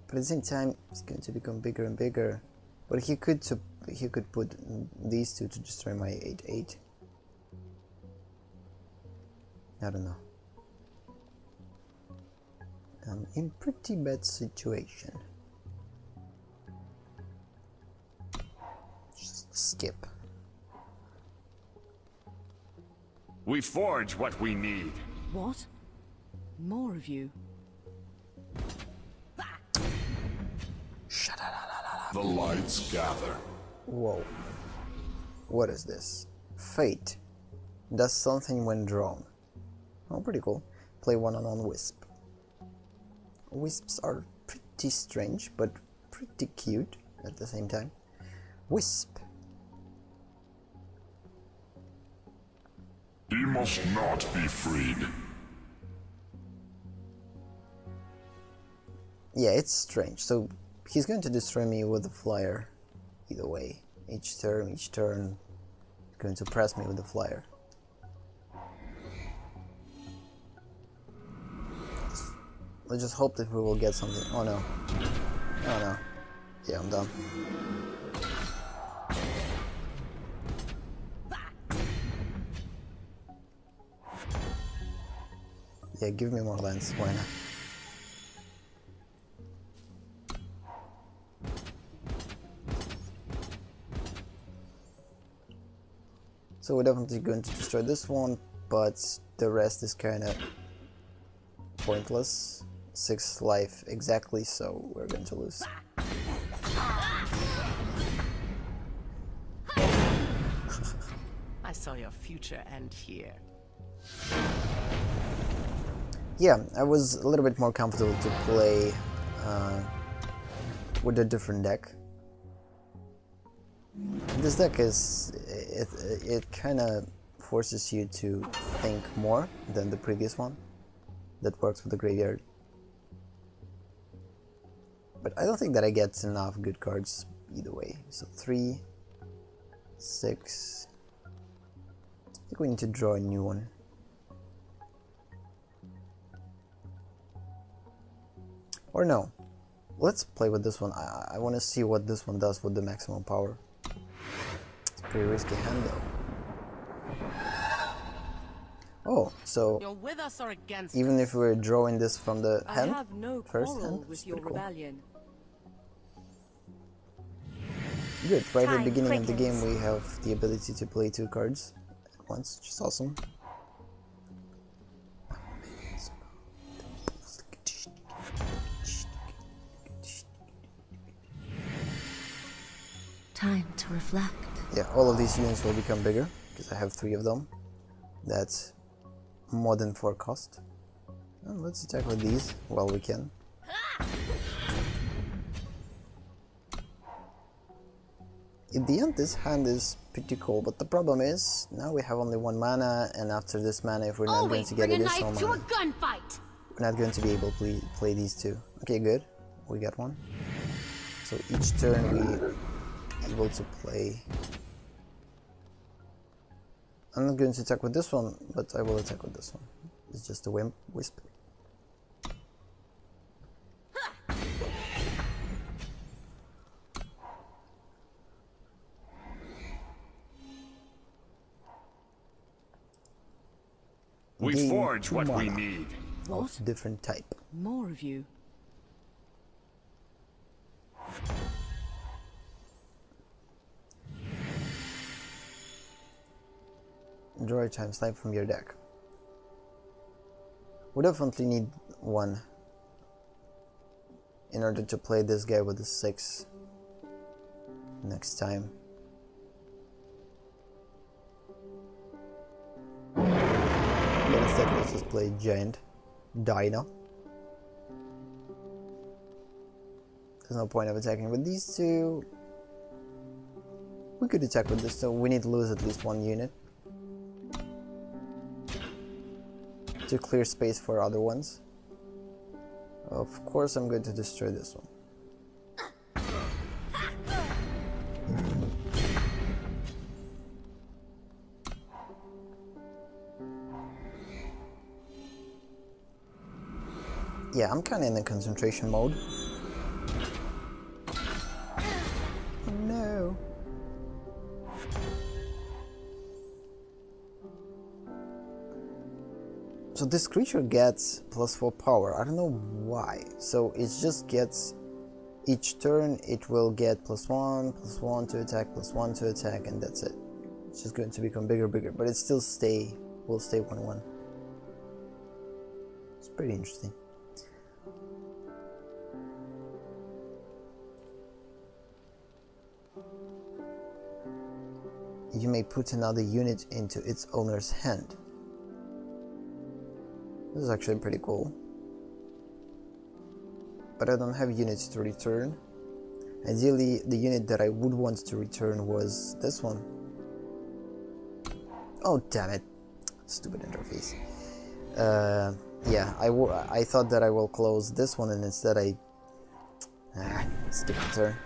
But at the same time, it's going to become bigger and bigger. But he could put these two to destroy my 8/8. I don't know. I'm in pretty bad situation. Skip. We forge what we need. What? More of you? The lights gather. Whoa. What is this? Fate. Does something when drawn. Oh, pretty cool. Play one-on-one wisp. Wisps are pretty strange, but pretty cute at the same time. Wisp. He must not be freed. Yeah, it's strange. So he's going to destroy me with a flyer. Either way. Each turn, he's going to press me with the flyer. Let's just hope that we will get something. Oh no. Oh no. Yeah, I'm done. Yeah, give me more lands, why not? So we're definitely going to destroy this one, but the rest is kinda pointless. 6 life exactly, so we're going to lose. I saw your future end here. Yeah, I was a little bit more comfortable to play with a different deck. This deck is, it kind of forces you to think more than the previous one that works with the graveyard. But I don't think that I get enough good cards either way. So 3, 6. I think we need to draw a new one. Or no. Let's play with this one. I want to see what this one does with the maximum power. It's a pretty risky hand though. Oh, so You're with us or against even us? if we're drawing this from the hand, I have no first quarrel hand, with it's your pretty cool. rebellion. Good, right at the Time beginning of the game quickens. we have the ability to play 2 cards at once, which is awesome. Time to reflect. Yeah, all of these units will become bigger, because I have 3 of them. That's more than 4 cost. And let's attack with these while we can. In the end, this hand is pretty cool, but the problem is, now we have only 1 mana, and after this mana, if we're not going to get additional mana, gunfight. we're not going to be able to play these 2. Okay, good. We got 1. So each turn we able to play. I'm not going to attack with this one, but I will attack with this one. It's just a wisp. We Gain forge 2 what we mana need. of different type. More of you. Draw a time slide from your deck. We definitely need 1 in order to play this guy with the 6 next time. But instead let's just play Giant Dino. There's no point of attacking with these 2. We could attack with this, so we need to lose at least 1 unit to clear space for other ones. Of course I'm going to destroy this one. Yeah, I'm kinda in the concentration mode. Oh no. So this creature gets +4 power. I don't know why. So it just gets Each turn it will get +1, +1 to attack, +1 to attack, and that's it. It's just going to become bigger, but it still will stay 1/1. It's pretty interesting. You may put another unit into its owner's hand. This is actually pretty cool. But I don't have units to return. Ideally, the unit that I would want to return was this one. Oh, damn it. Stupid interface. Yeah, I thought that I will close this one, and instead stupid turn.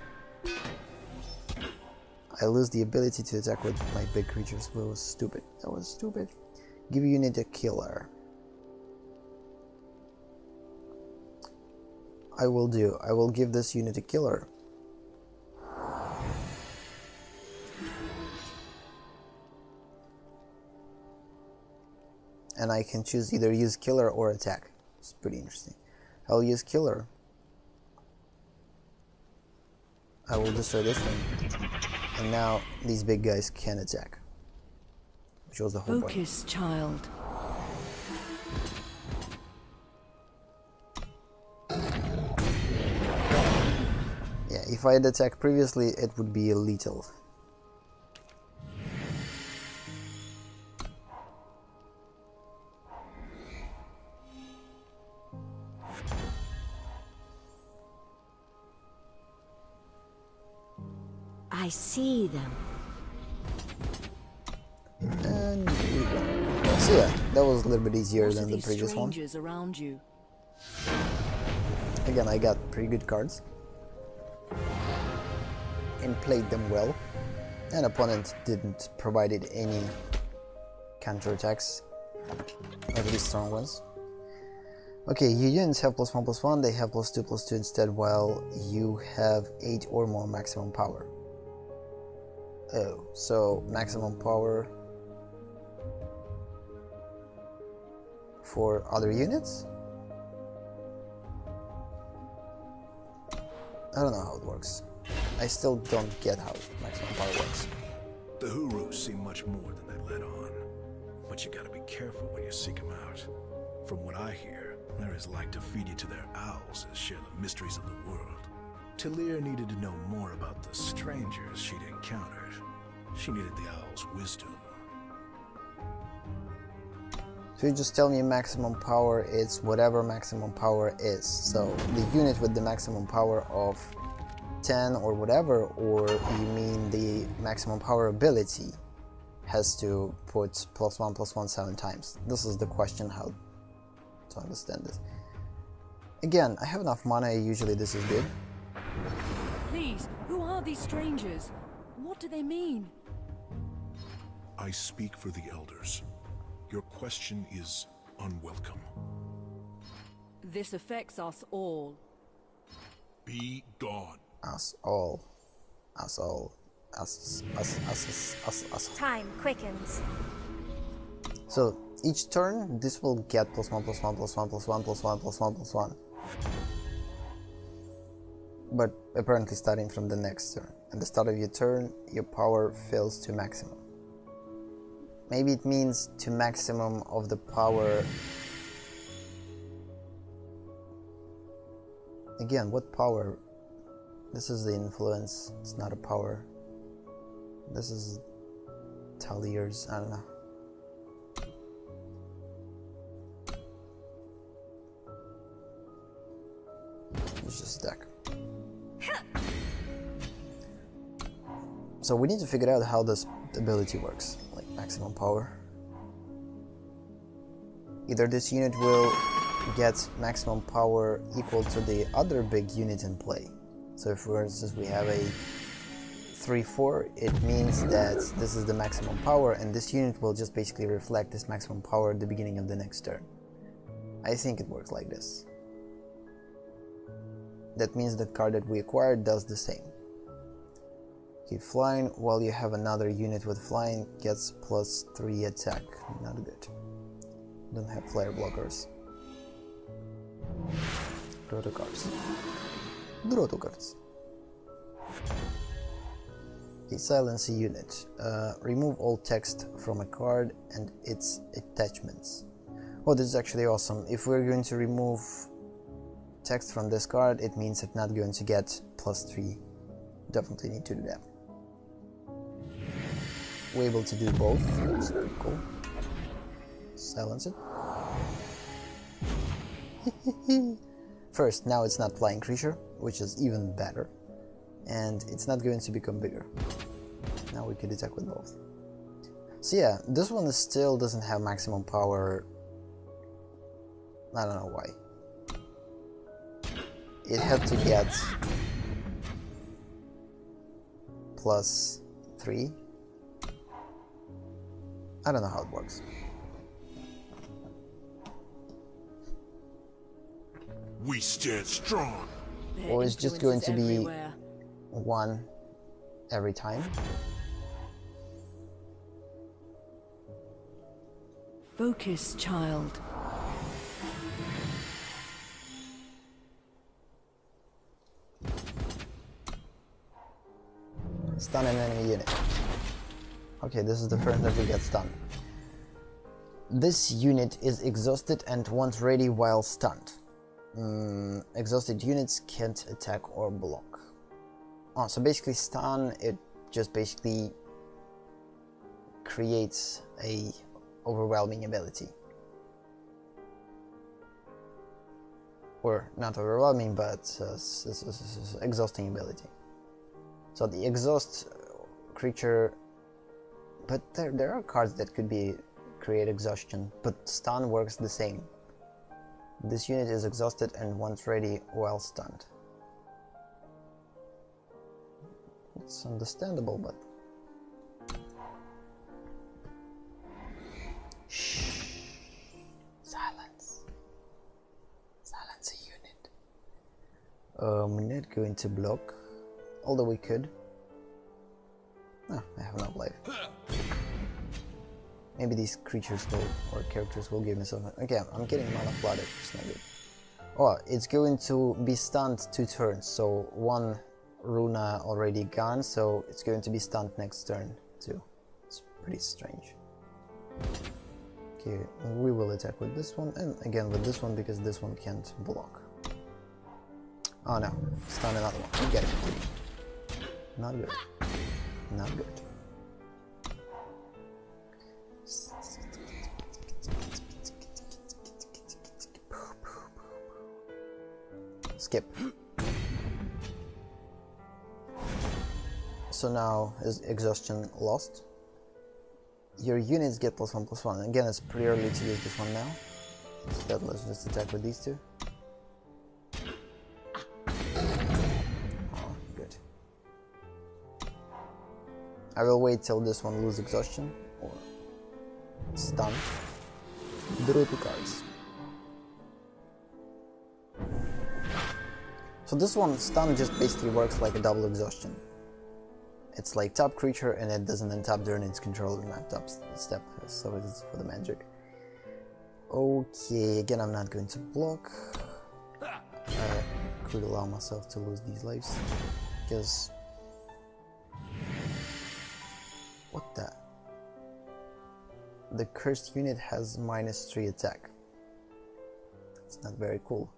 I lose the ability to attack with my big creatures. That was stupid. That was stupid. Give unit a killer. I will give this unit a killer. And I can choose either use killer or attack. It's pretty interesting. I'll use killer. I will destroy this one. And now these big guys can attack. Which was the whole point. Focus, child. Yeah, if I had attacked previously, it would be lethal. I see them. And so yeah, that was a little bit easier than the previous one. Around you? Again, I got pretty good cards and played them well. An opponent didn't provide any counterattacks, at least strong ones. Okay, your units have +1/+1, they have +2/+2 instead, while you have 8 or more maximum power. Oh, so maximum power for other units? I don't know how it works. I still don't get how maximum power works. The Hurus seem much more than they let on. But you gotta be careful when you seek them out. From what I hear, they're as like to feed you to their owls as share the mysteries of the world. Talir needed to know more about the strangers she'd encountered. She needed the owl's wisdom. So you just tell me maximum power is whatever maximum power is. So the unit with the maximum power of 10 or whatever, or you mean the maximum power ability has to put +1/+1 7 times? This is the question, how to understand this. Again, I have enough mana, usually this is good. Please, who are these strangers? What do they mean? I speak for the elders. Your question is unwelcome. This affects us all. Be gone. Us all. Us all. Us. Time quickens. So each turn, this will get +1/+1/+1/+1/+1/+1. But apparently starting from the next turn. At the start of your turn, your power fills to maximum. Maybe it means to maximum of the power. Again, what power? This is the influence, it's not a power. This is Talir's, I don't know. Let's just stack. So we need to figure out how this ability works, like maximum power. Either this unit will get maximum power equal to the other big unit in play. So if, for instance, we have a 3/4, it means that this is the maximum power, and this unit will just basically reflect this maximum power at the beginning of the next turn. I think it works like this. That means the card that we acquired does the same. Keep flying, while you have another unit with flying gets +3 attack. Not good. Don't have flare blockers. Go to cards. Draw 2 cards. Okay, silence a unit. Remove all text from a card and its attachments. Oh, this is actually awesome. If we're going to remove text from this card, it means it's not going to get +3. Definitely need to do that. We're able to do both, which is pretty cool. Silence it. First, now it's not flying creature, which is even better. And it's not going to become bigger. Now we could attack with both. So yeah, this one still doesn't have maximum power. I don't know why. It had to get +3. I don't know how it works. We stand strong. Or it's just going to be 1 every time. Focus, child. Stun an enemy unit. Okay, this is the first that we get stunned. This unit is exhausted and once ready while stunned. Exhausted units can't attack or block. Oh, so basically stun, it just basically creates a overwhelming ability. Or not overwhelming, but exhausting ability. So the exhaust creature, but there are cards that could be create exhaustion, but stun works the same. This unit is exhausted and once ready while stunned. It's understandable, but shh. Silence. Silence a unit. We're not going to block, although we could. Oh, I have enough life. Maybe these creatures will, or characters will give me something. Okay, I'm getting mana flooded, it's not good. Oh, it's going to be stunned 2 turns, so 1 Runa already gone, so it's going to be stunned next turn too. It's pretty strange. Okay, we will attack with this one, and again with this one, because this one can't block. Oh no, stun another one, you get it. Not good. Not good. Skip. So now is exhaustion lost. Your units get +1/+1. Again, it's pretty early to use this one now. Instead, let's just attack with these 2. Oh, good. I will wait till this one loses exhaustion or stun. Draw 2 cards. So this one, stun, just basically works like a double exhaustion. It's like top creature and it doesn't untap during its control and not top step, so it's for the magic. Okay, again I'm not going to block. I could allow myself to lose these lives, because... What the? The cursed unit has -3 attack. It's not very cool.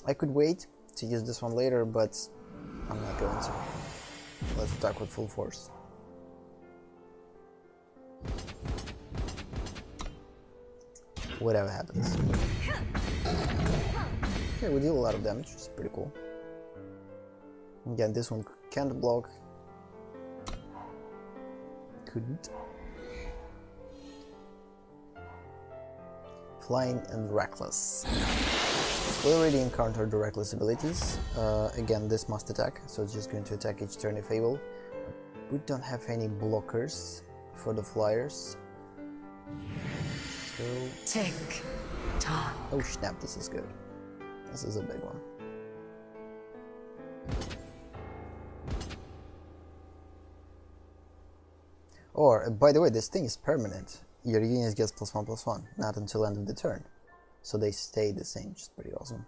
I could wait to use this one later, but I'm not going to. Let's attack with full force. Whatever happens. Okay, we deal a lot of damage, which is pretty cool. Again, this one can't block. Couldn't. Flying and Reckless. We already encountered the Reckless abilities. Again, this must attack, so it's just going to attack each turn if able. We don't have any blockers for the flyers. So... Tick tock. Oh snap, this is good. This is a big one. Or, by the way, this thing is permanent. Your unit gets +1/+1, not until end of the turn. so they stay the same, which is pretty awesome.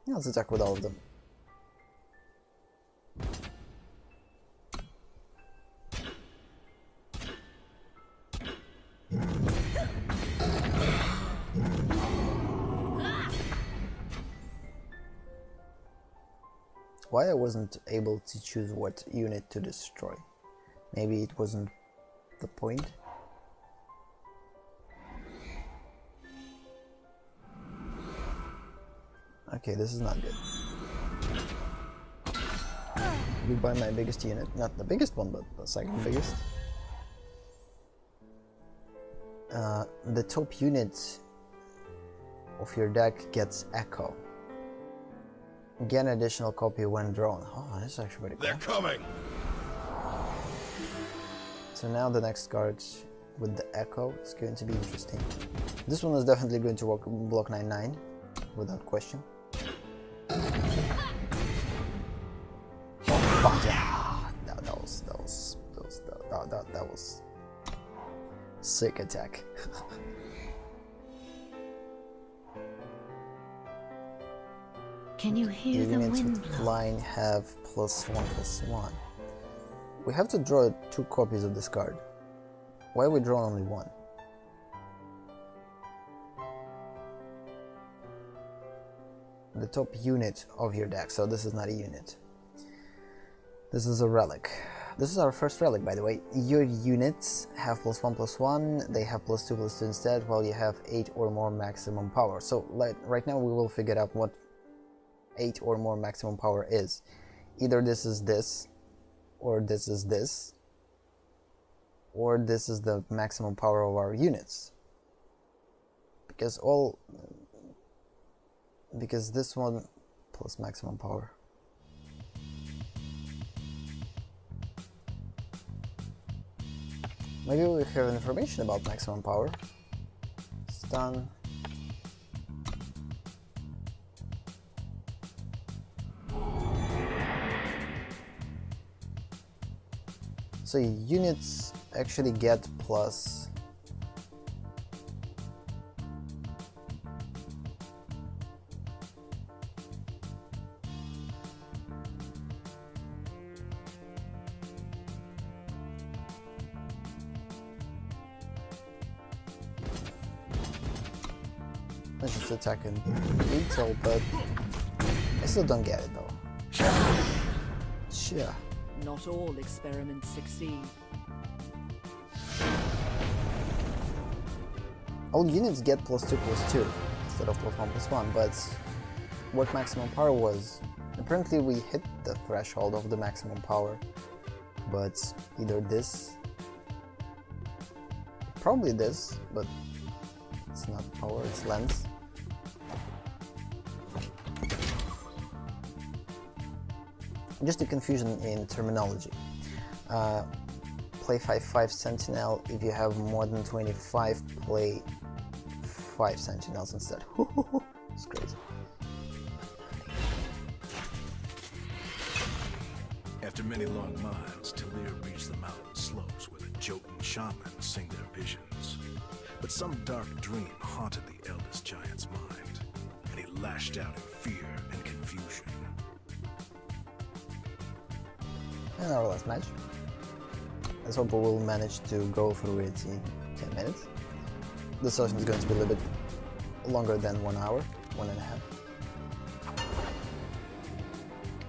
Yeah, let's attack with all of them. Why I wasn't able to choose what unit to destroy? Maybe it wasn't the point. Okay, this is not good. Goodbye my biggest unit. Not the biggest one, but the second biggest. The top unit of your deck gets Echo. Get an additional copy when drawn. Oh, that's actually pretty cool. They're coming! So now the next card with the Echo is going to be interesting. This one is definitely going to work block 9/9, without question. Oh, yeah. That was sick attack. Can you hear the Units wind with blow? line have +1/+1. We have to draw 2 copies of this card. Why are we drawing only 1? The top unit of your deck, so this is not a unit. This is a relic. This is our first relic, by the way. Your units have +1/+1, they have +2/+2 instead, while you have 8 or more maximum power. So right now we will figure out what 8 or more maximum power is. Either this is this, or this is this, or this is the maximum power of our units. Because this one plus maximum power. Maybe we have information about maximum power. Stun. So units actually get plus let's just attack in detail, but I still don't get it though. Sure. Not all experiments succeed. All units get +2/+2 instead of +1/+1, but what maximum power was? Apparently we hit the threshold of the maximum power, but either this, probably this, but it's not power, it's length. Just a confusion in terminology. Play 5/5 Sentinel. If you have more than 25, play 5 Sentinels instead. It's crazy. After many long miles, Talir reached the mountain slopes where the Jotun shamans sing their visions. But some dark dream haunted the eldest giant's mind, and he lashed out in fear and confusion. And our last match. Let's hope we will manage to go through it in 10 minutes. The session is going to be a little bit longer than 1 hour, 1.5.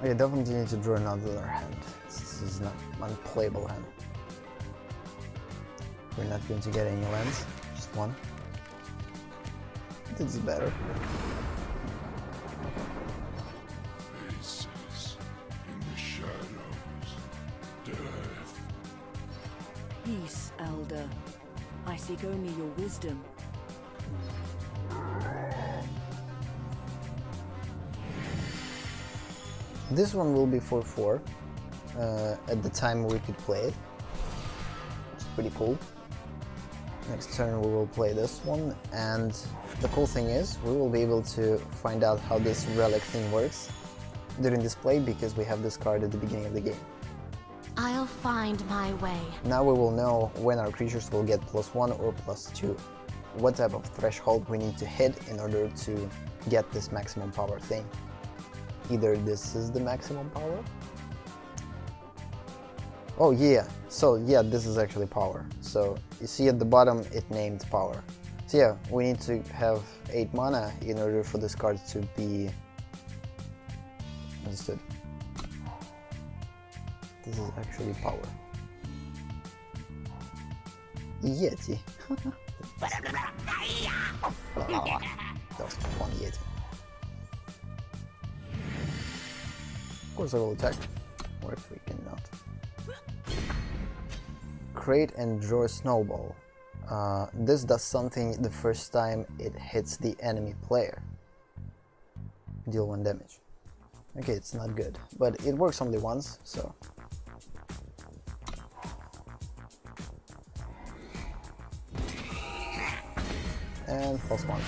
Okay, definitely need to draw another hand. This is not unplayable hand. We're not going to get any lands, just one. This is better. Faces in the shadows. Death. Peace, Elder. I seek only your wisdom. This one will be 4/4 at the time we could play it, which is pretty cool. Next turn we will play this one, and the cool thing is we will be able to find out how this relic thing works during this play because we have this card at the beginning of the game. I'll find my way. Now we will know when our creatures will get +1 or +2 what type of threshold we need to hit in order to get this maximum power thing. Either this is the maximum power. Oh yeah, so yeah, this is actually power. So you see at the bottom it named power. So yeah, we need to have 8 mana in order for this card to be understood. This is actually power. Yeti. That was one Yeti. Of course I will attack, or if we cannot. Create and draw a snowball. This does something the first time it hits the enemy player. Deal 1 damage. Okay, it's not good, but it works only once, so... And +1.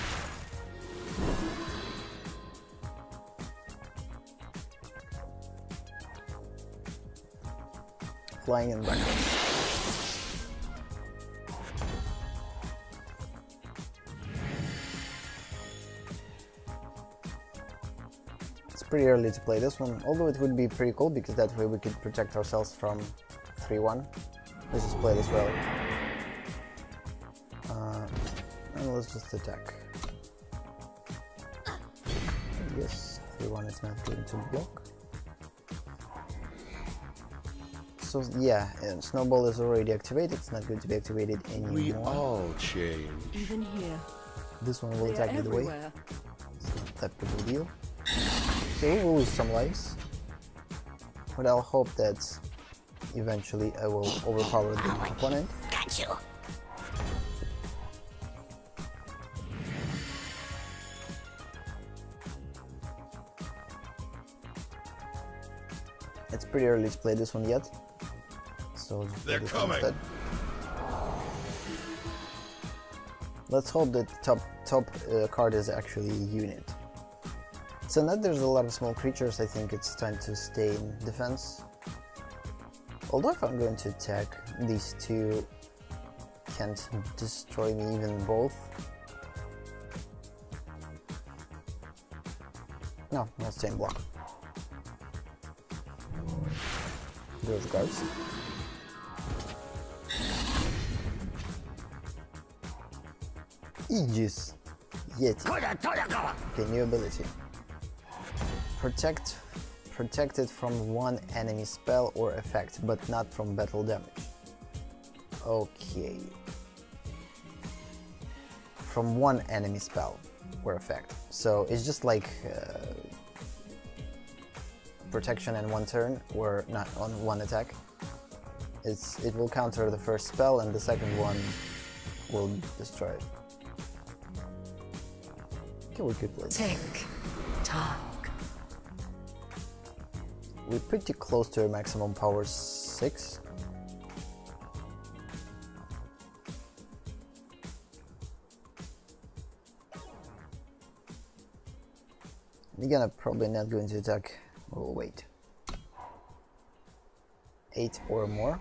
Flying and backwards. It's pretty early to play this one, although it would be pretty cool because that way we could protect ourselves from 3-1. Let's just play this relic. And let's just attack. Yes, 3-1 is not going to block. So yeah, snowball is already activated, it's not going to be activated anymore. We all change. Even here. This one will They are attack either way. everywhere. It's not that big a deal. So we will lose some lives. But I'll hope that eventually I will overpower the opponent. Got you. It's pretty early to play this one yet. So They're this one coming. instead. Let's hope that top card is actually a unit. So now there's a lot of small creatures, I think it's time to stay in defense. Although if I'm going to attack, these two can't destroy me even both. No, not staying block. Those guards. Aegis. Yeti. Okay, new ability. Protected from one enemy spell or effect, but not from battle damage. Okay. From one enemy spell or effect. So it's just like protection in one turn, or not on one attack. It will counter the first spell and the second one will destroy it. Okay, we could play. Tick tock. We're pretty close to our maximum power 6. We're gonna probably not going to attack. We'll wait. 8 or more.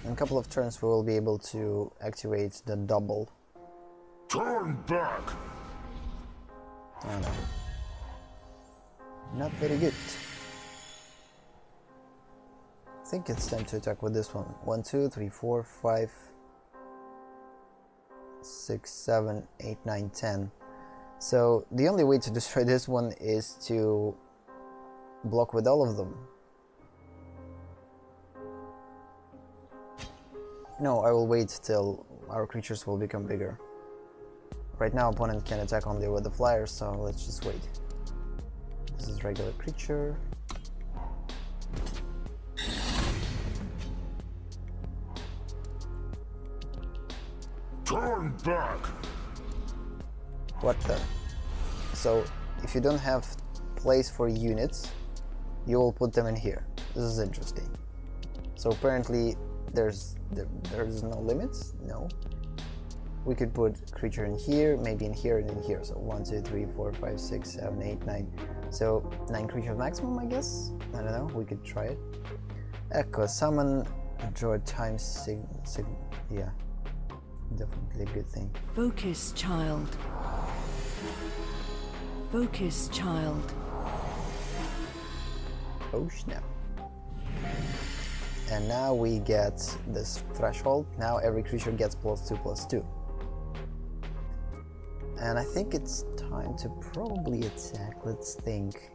In a couple of turns we will be able to activate the double. Turn back. Oh no. Not very good. I think it's time to attack with this one. 1, 2, 3, 4, 5, 6, 7, 8, 9, 10. So the only way to destroy this one is to block with all of them. No, I will wait till our creatures will become bigger. Right now opponent can attack only with the flyer, so let's just wait. This is regular creature. Turn back. What the? So if you don't have place for units, you will put them in here. This is interesting. So apparently there's no limits. No. We could put creature in here, maybe in here and in here. So 1, 2, 3, 4, 5, 6, 7, 8, 9. So 9 creatures maximum, I guess. I don't know. We could try it. Echo summon, draw times yeah. Definitely a good thing. Focus, child. Focus, child. Oh snap. And now we get this threshold. Now every creature gets +2/+2. And I think it's time to probably attack. Let's think.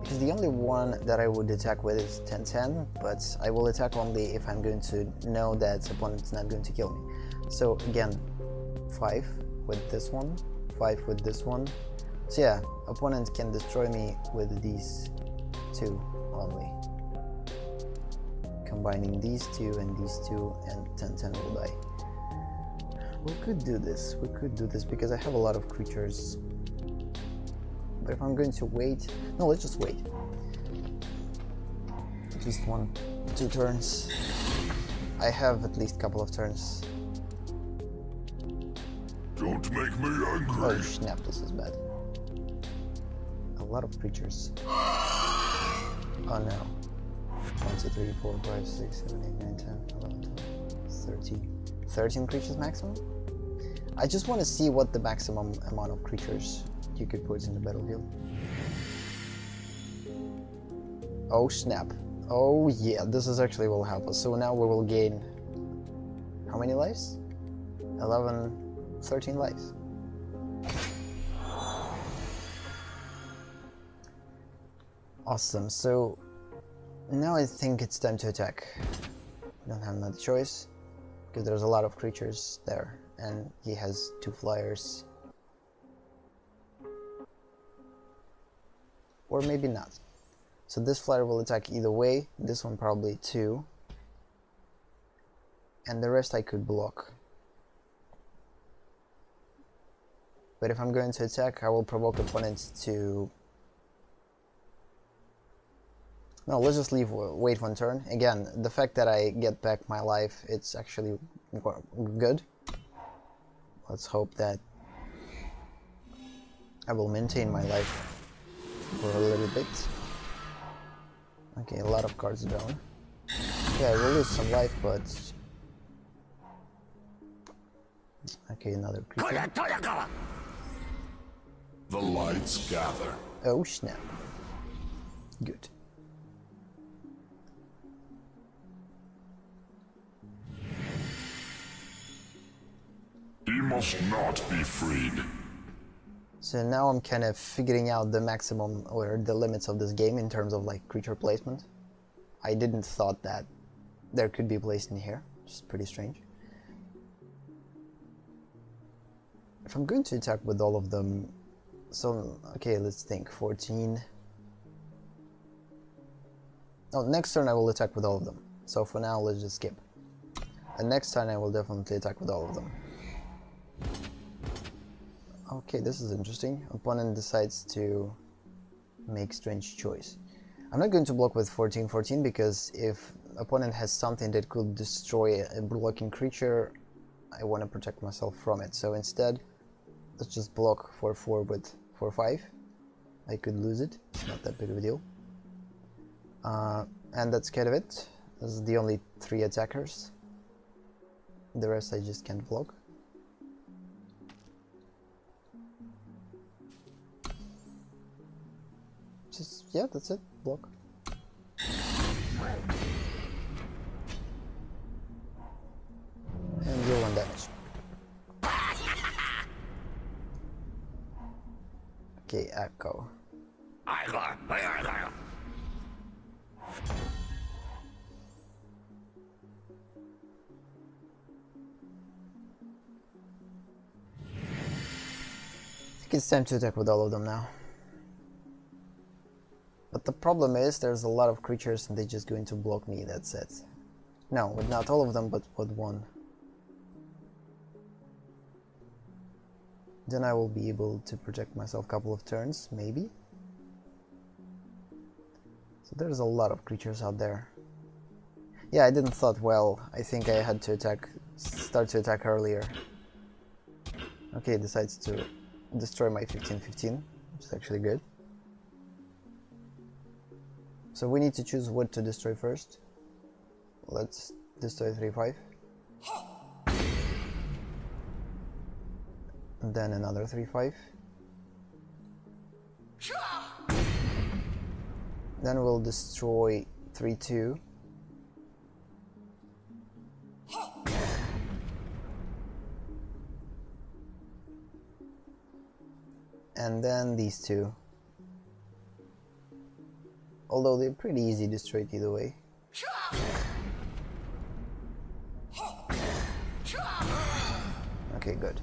Because the only one that I would attack with is 10/10, but I will attack only if I'm going to know that opponent's not going to kill me. So again, 5 with this one, 5 with this one. So yeah, opponent can destroy me with these two only. Combining these two and these two, and 10/10 will die. We could do this. We could do this because I have a lot of creatures. But if I'm going to wait... No, let's just wait. At least 1-2 turns. I have at least a couple of turns. Don't make me angry. Oh snap, this is bad. A lot of creatures. Oh no. 1, 2, 3, 4, 5, 6, 7, 8, 9, 10, 11, 12, 13. 13 creatures maximum? I just want to see what the maximum amount of creatures you could put in the battlefield. Oh snap. Oh yeah, this is actually will help us. So now we will gain... How many lives? 11, 13 lives. Awesome, so now I think it's time to attack. We don't have another choice, because there's a lot of creatures there, and he has 2 flyers. Or maybe not. So this flyer will attack either way, this one probably 2. And the rest I could block. But if I'm going to attack, I will provoke opponents to... No, let's just leave, wait 1 turn. Again, the fact that I get back my life, it's actually good. Let's hope that I will maintain my life for a little bit. Okay, a lot of cards down. Yeah, I will lose some life, but... Okay, another creature. The lights gather. Oh snap. Good. He must not be freed. So now I'm kind of figuring out the maximum or the limits of this game in terms of like creature placement. I didn't thought that there could be placed in here, which is pretty strange. If I'm going to attack with all of them, so okay, let's think. 14. Oh, next turn I will attack with all of them. So for now, let's just skip. And next turn I will definitely attack with all of them. Okay, this is interesting. Opponent decides to make strange choice. I'm not going to block with 14/14 because if opponent has something that could destroy a blocking creature, I want to protect myself from it. So instead, let's just block 4/4 with 4/5. I could lose it. It's not that big of a deal. And that's kind of it. This is the only 3 attackers. The rest I just can't block. Yeah, that's it. Block. And deal 1 damage. Okay, Echo. I think it's time to attack with all of them now. But the problem is there's a lot of creatures and they're just going to block me, that's it. No, with not all of them, but with 1. Then I will be able to protect myself a couple of turns, maybe. So there's a lot of creatures out there. Yeah, I didn't thought well. I think I had to start to attack earlier. Okay, it decides to destroy my 15/15, which is actually good. So we need to choose what to destroy first. Let's destroy 3/5. And then another 3-5. Then we'll destroy 3-2. And then these two. Although they're pretty easy to destroy either way. Okay, good.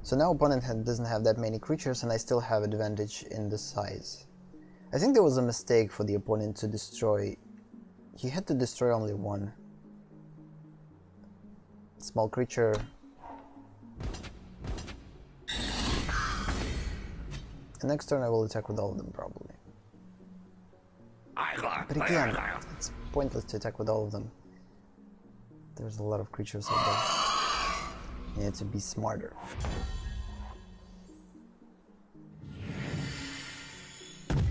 So now opponent doesn't have that many creatures and I still have advantage in the size. I think there was a mistake for the opponent to destroy. He had to destroy only one small creature. The next turn I will attack with all of them probably. But again, it's pointless to attack with all of them. There's a lot of creatures out there. You need to be smarter.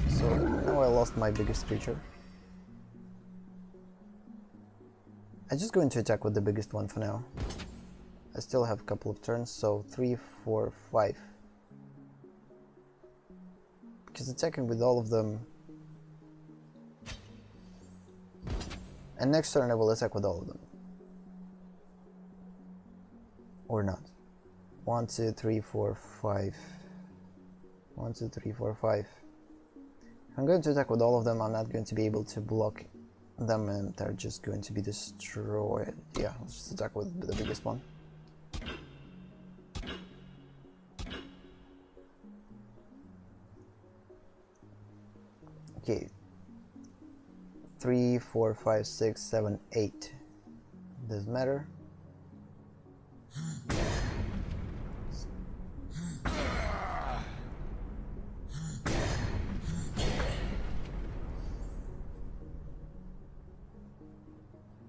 So now I lost my biggest creature. I'm just going to attack with the biggest one for now. I still have a couple of turns, so 3, 4, 5. Because attacking with all of them. And next turn I will attack with all of them. Or not. 1, 2, 3, 4, 5. 1, 2, 3, 4, 5. I'm going to attack with all of them. I'm not going to be able to block them and they're just going to be destroyed. Yeah, let's just attack with the biggest one. Okay. 3, 4, 5, 6, 7, 8. Doesn't matter.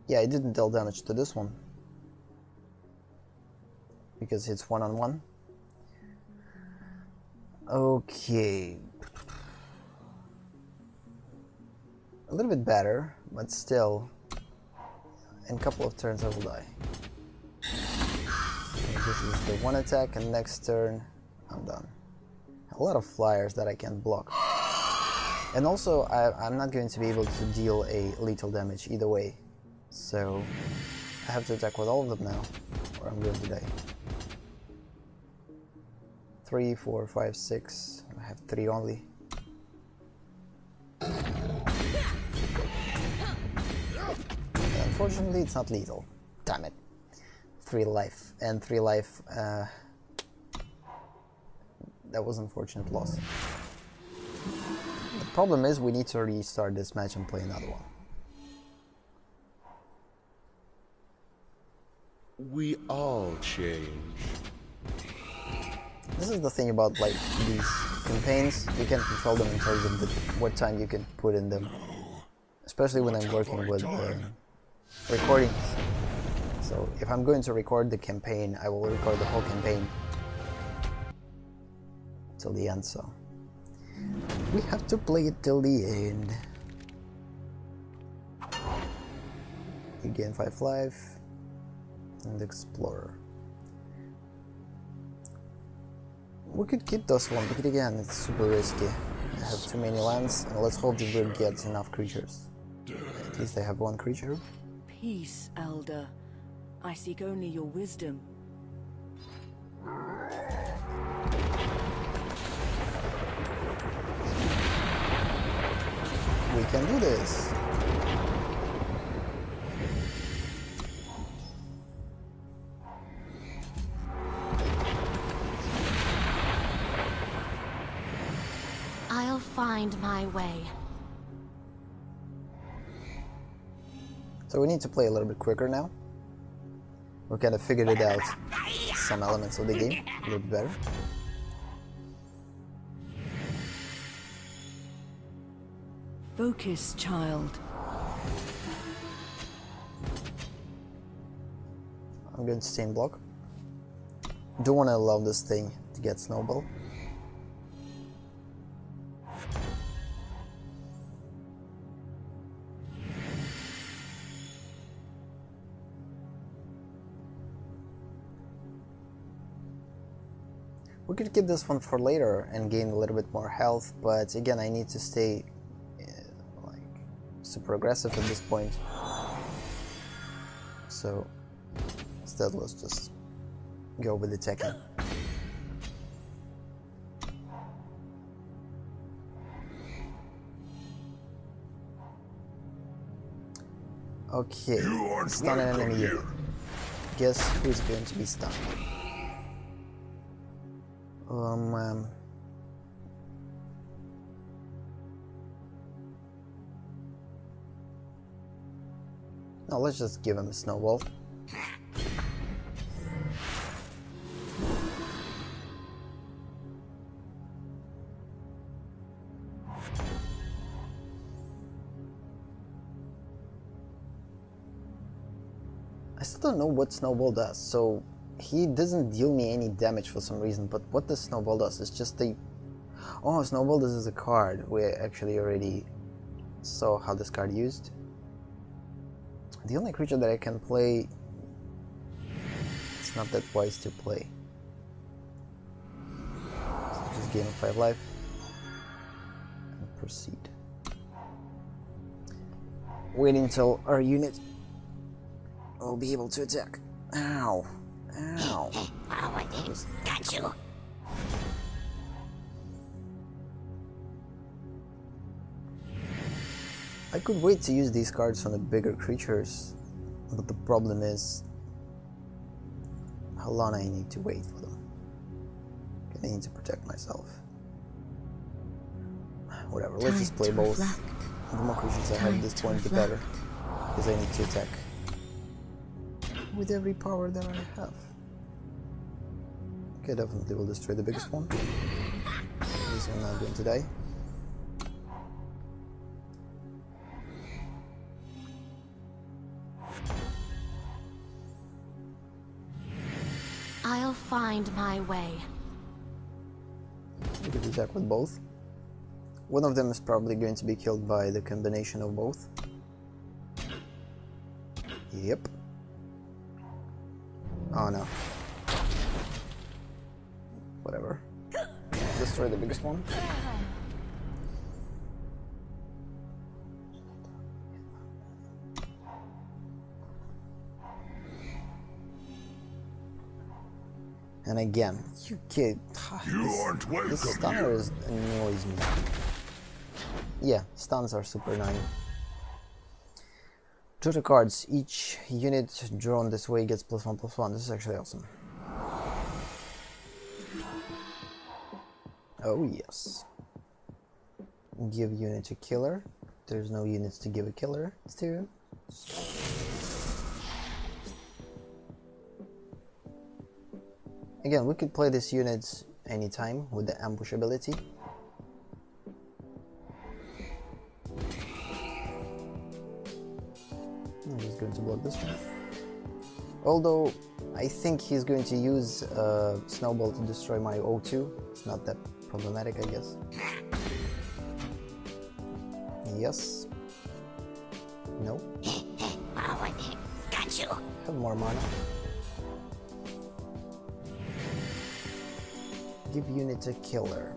Yeah, I didn't deal damage to this one because it's 1-on-1. Okay. A little bit better, but still, in a couple of turns I will die. This is the one attack, and next turn I'm done. A lot of flyers that I can block. And also, I'm not going to be able to deal a lethal damage either way. So, I have to attack with all of them now, or I'm going to die. 3, 4, 5, 6. I have 3 only. Unfortunately, it's not lethal. Damn it. 3 life. And 3 life, that was unfortunate loss. The problem is we need to restart this match and play another one. We all change. This is the thing about like these campaigns, you can control them in terms of what time you can put in them. Especially when I'm working with recordings. So if I'm going to record the campaign, I will record the whole campaign till the end, so we have to play it till the end. You gain 5 life and Explorer. We could keep this one, but again, it's super risky. I have too many lands, and let's hope the grid gets enough creatures. At least I have 1 creature. Peace, Elder. I seek only your wisdom. We can do this. I'll find my way. So we need to play a little bit quicker now. We kind of figured it out, some elements of the game, a little bit better. Focus, child. I'm going to stay in block. Don't want to allow this thing to get snowball. We could keep this one for later and gain a little bit more health, but again, I need to stay like super aggressive at this point. So instead, let's just go with attacking. Okay, stun an enemy unit. Guess who's going to be stunned? No, let's just give him a snowball. I still don't know what snowball does, so he doesn't deal me any damage for some reason, but what the snowball does is just the... Oh, snowball, this is a card. We actually already saw how this card used. The only creature that I can play, it's not that wise to play. So just gain 5 life and proceed. Wait until our unit will be able to attack. Ow. Ow. Got you. I could wait to use these cards on the bigger creatures, but the problem is how long I need to wait for them. I need to protect myself. Whatever, let's just play both. The more creatures I have at this point, the better, because I need to attack with every power that I have. Okay, definitely will destroy the biggest one. This one not going to die. I'll find my way. You could attack with both. One of them is probably going to be killed by the combination of both. Yep. Oh no. Whatever. Destroy the biggest one. And again, you kid. This stunner annoys me. Yeah, stuns are super annoying. Draw the cards. Each unit drawn this way gets +1/+1. This is actually awesome. Oh yes. Give unit a killer. There's no units to give a killer to. Again, we could play this unit anytime with the ambush ability. I'm just going to block this one. Although, I think he's going to use Snowball to destroy my O2. It's not that problematic, I guess. Yes. No. Got you. Have more mana. Give unit a killer.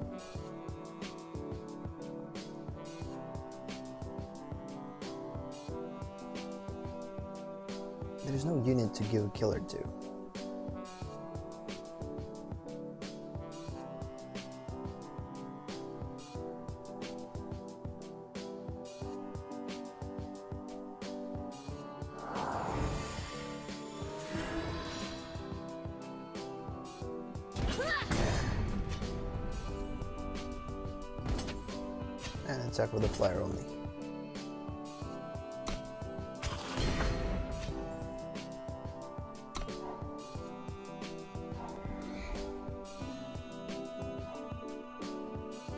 There's no unit to give a killer to. And attack with a flyer only.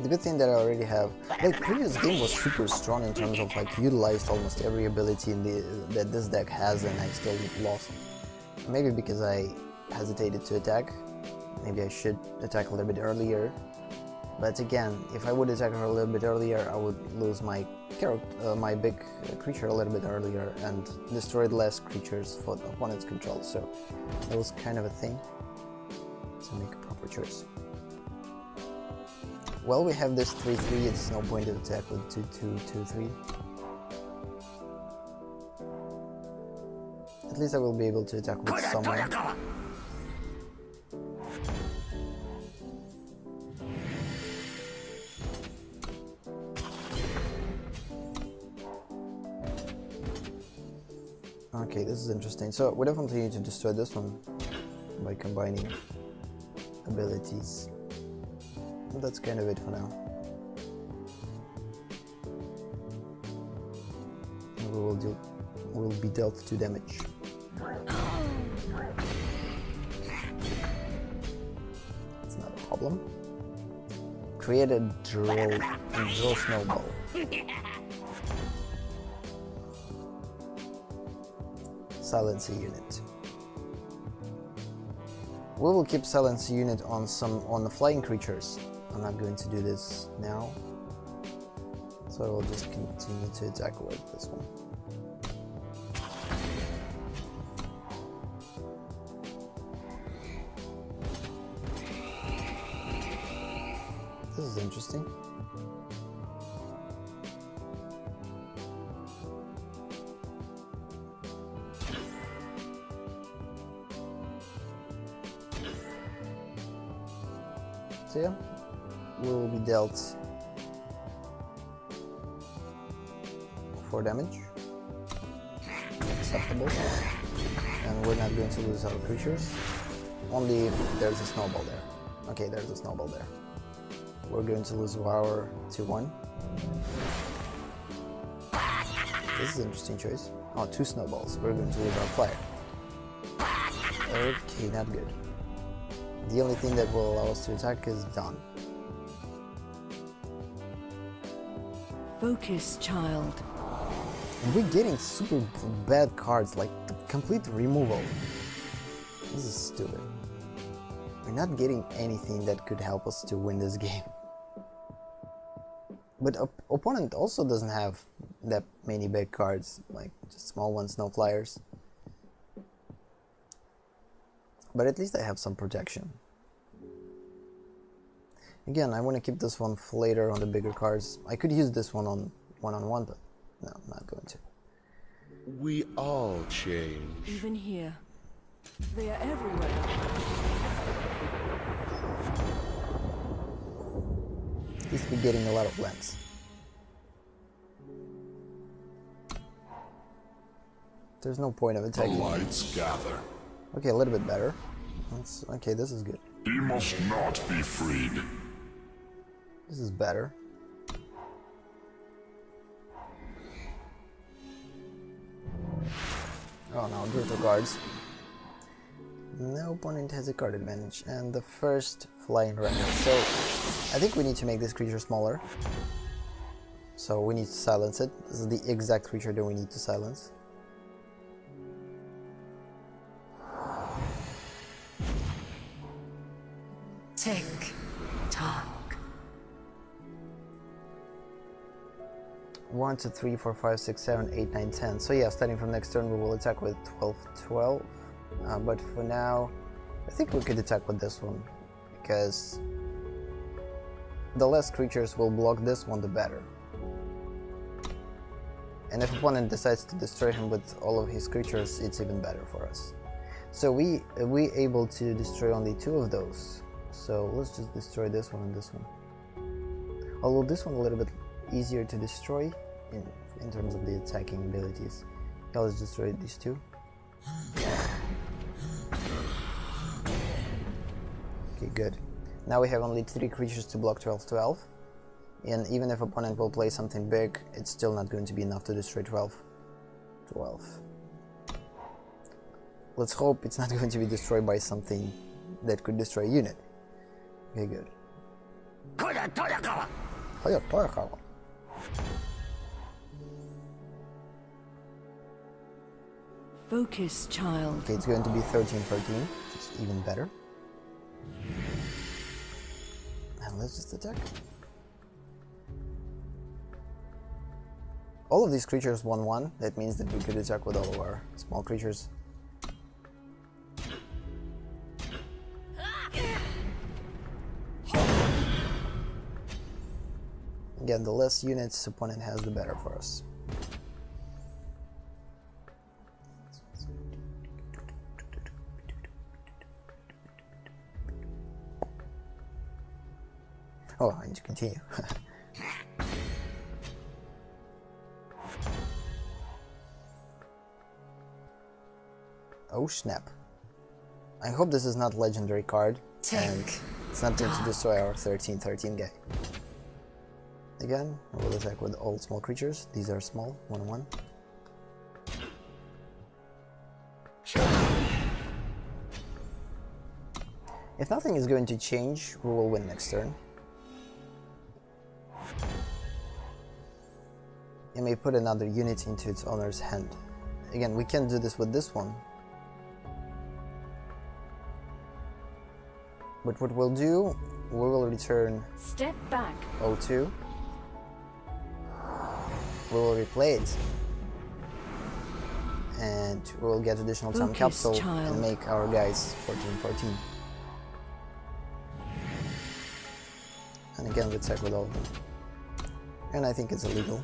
The good thing that I already have, like, previous game was super strong in terms of like utilized almost every ability in that this deck has, and I still lost. Maybe because I hesitated to attack. Maybe I should attack a little bit earlier. But again, if I would attack her a little bit earlier, I would lose my my big creature a little bit earlier and destroy less creatures for the opponent's control. So that was kind of a thing to make a proper choice. Well, we have this 3-3, it's no point to attack with 2-2, 2-3. At least I will be able to attack with someone. Okay, this is interesting. So we definitely need to destroy this one by combining abilities. But that's kind of it for now. And we'll be dealt 2 damage. It's not a problem. Create a draw snowball. Silencer unit. We will keep silencer unit on the flying creatures. I'm not going to do this now, so I will just continue to attack with this one. This is interesting. So yeah, will be dealt 4 damage. Acceptable. And we're not going to lose our creatures. Only if there's a snowball there. Okay, there's a snowball there. We're going to lose Vara 2-1. This is an interesting choice. Oh, 2 snowballs. We're going to lose our flyer. Okay, not good. The only thing that will allow us to attack is done. Focus, child. And we're getting super bad cards, like the complete removal. This is stupid. We're not getting anything that could help us to win this game. But opponent also doesn't have that many big cards, like just small ones, no flyers. But at least I have some protection. Again, I want to keep this one later on the bigger cards. I could use this one on one-on-one, but no, I'm not going to. We all change. Even here. They are everywhere. At least we're getting a lot of lands. There's no point of attacking. The lights gather. Okay, a little bit better. Okay, this is good. He must not be freed. This is better. Oh no, draw 2 cards. No opponent has a card advantage, and the first flying render. So I think we need to make this creature smaller. So we need to silence it. This is the exact creature that we need to silence. Tick tock. 1, 2, 3, 4, 5, 6, 7, 8, 9, 10. So yeah, starting from next turn we will attack with 12. But for now, I think we could attack with this one, because the less creatures will block this one, the better. And if opponent decides to destroy him with all of his creatures, it's even better for us. So we able to destroy only 2 of those. So let's just destroy this one and this one. Although this one a little bit easier to destroy in terms of the attacking abilities. Yeah, let's destroy these 2. Okay, good. Now we have only 3 creatures to block 12/12. And even if opponent will play something big, it's still not going to be enough to destroy 12. Let's hope it's not going to be destroyed by something that could destroy a unit. Okay, good. Focus, child. Okay, it's going to be 13/13, which is even better. And let's just attack. All of these creatures 1/1, that means that we could attack with all of our small creatures. Again, the less units opponent has, the better for us. Oh, I need to continue. Oh snap. I hope this is not legendary card and it's not going to destroy our 13-13 guy. Again, I will attack with all small creatures. These are small, 1-1. If nothing is going to change, we will win next turn. It may put another unit into its owner's hand. Again, we can't do this with this one. But what we'll do, we will return Step back. 0-2. We will replay it. And we will get additional time capsule and make our guys 14-14. And again, we attack with all of them. And I think it's illegal.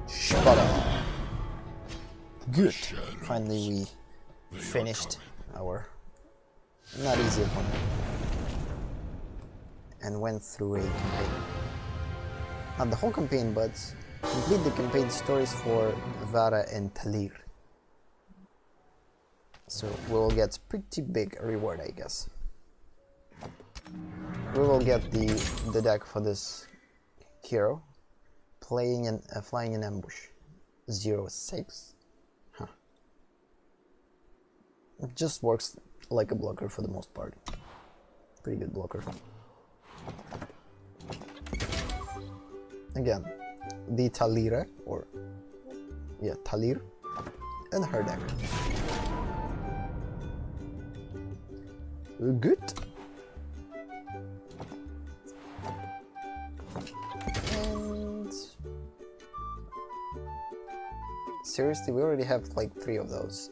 Spada. Good. Finally, we finished our not easy opponent and went through a campaign. Not the whole campaign, but complete the campaign stories for Vara and Talir. So we will get pretty big reward, I guess. We will get the deck for this hero, flying in ambush, 0-6. Huh. It just works like a blocker for the most part. Pretty good blocker. Again, the Talir, or yeah, Talir, and her deck. Good. And seriously, we already have like 3 of those.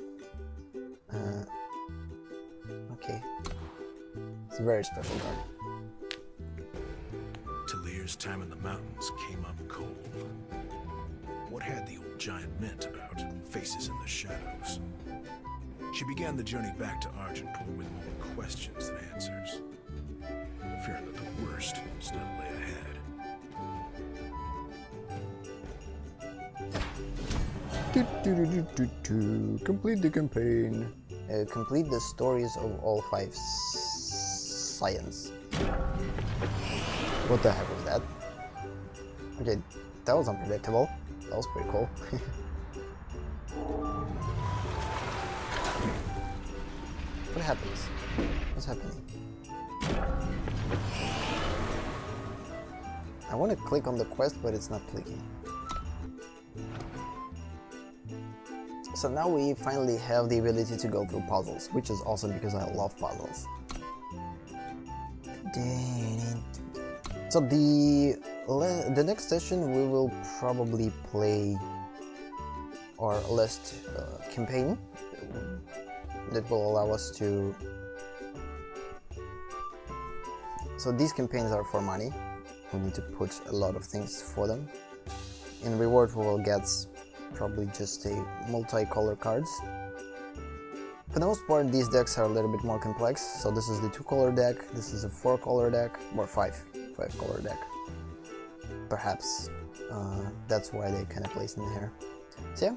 Okay, it's a very special card. Talir's time in the mountains came up cold. What had the old giant meant about faces in the shadows? She began the journey back to Argentport with more questions than answers, fearing that the worst still lay ahead. Complete the campaign. Complete the stories of all 5 science. What the heck was that? Okay, that was unpredictable. That was pretty cool. What happens? What's happening? I want to click on the quest, but it's not clicking. So now we finally have the ability to go through puzzles, which is awesome because I love puzzles. So the next session we will probably play our last campaign that will allow us to... So these campaigns are for money. We need to put a lot of things for them. In reward we will get probably just a multi-color cards. For the most part, these decks are a little bit more complex. So this is the 2-color deck, this is a 4-color deck, or 5-color deck. Perhaps that's why they kind of placed in here. So yeah,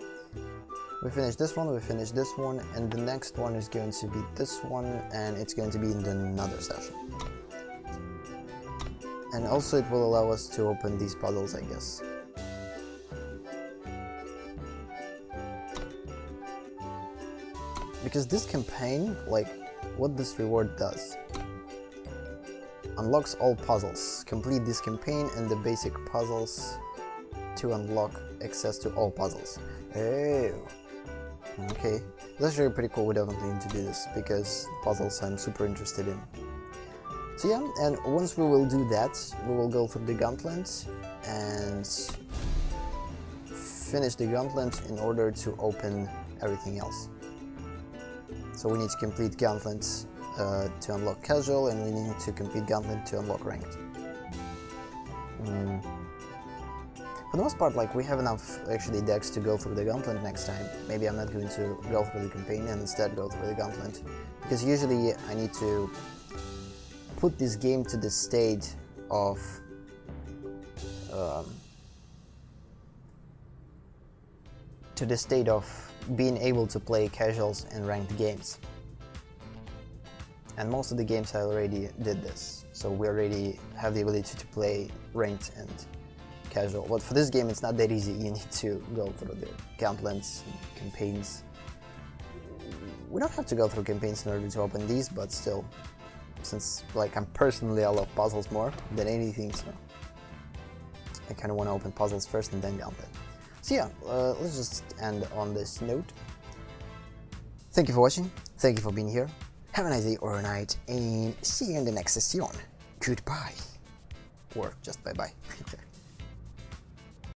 we finished this one, we finished this one, and the next one is going to be this one, and it's going to be in another session. And also it will allow us to open these puzzles, I guess. Because this campaign, like, what this reward does, unlocks all puzzles. Complete this campaign and the basic puzzles to unlock access to all puzzles. Oh, okay. That's actually pretty cool. We definitely need to do this because puzzles I'm super interested in. So yeah, and once we will do that, we will go through the gauntlet and finish the gauntlet in order to open everything else. So we need to complete gauntlet to unlock casual, and we need to complete gauntlet to unlock ranked. For the most part, like, we have enough actually decks to go through the gauntlet next time. Maybe I'm not going to go through the campaign and instead go through the gauntlet, because usually I need to put this game to the state of being able to play casuals and ranked games. And most of the games I already did this, so we already have the ability to play ranked and casual. But for this game it's not that easy. You need to go through the gauntlets and campaigns. We don't have to go through campaigns in order to open these, but still, since like I love puzzles more than anything, so I kind of want to open puzzles first and then gauntlet. So yeah, let's just end on this note. Thank you for watching, thank you for being here, have a nice day or a night, and see you in the next session. Goodbye. Or just bye-bye.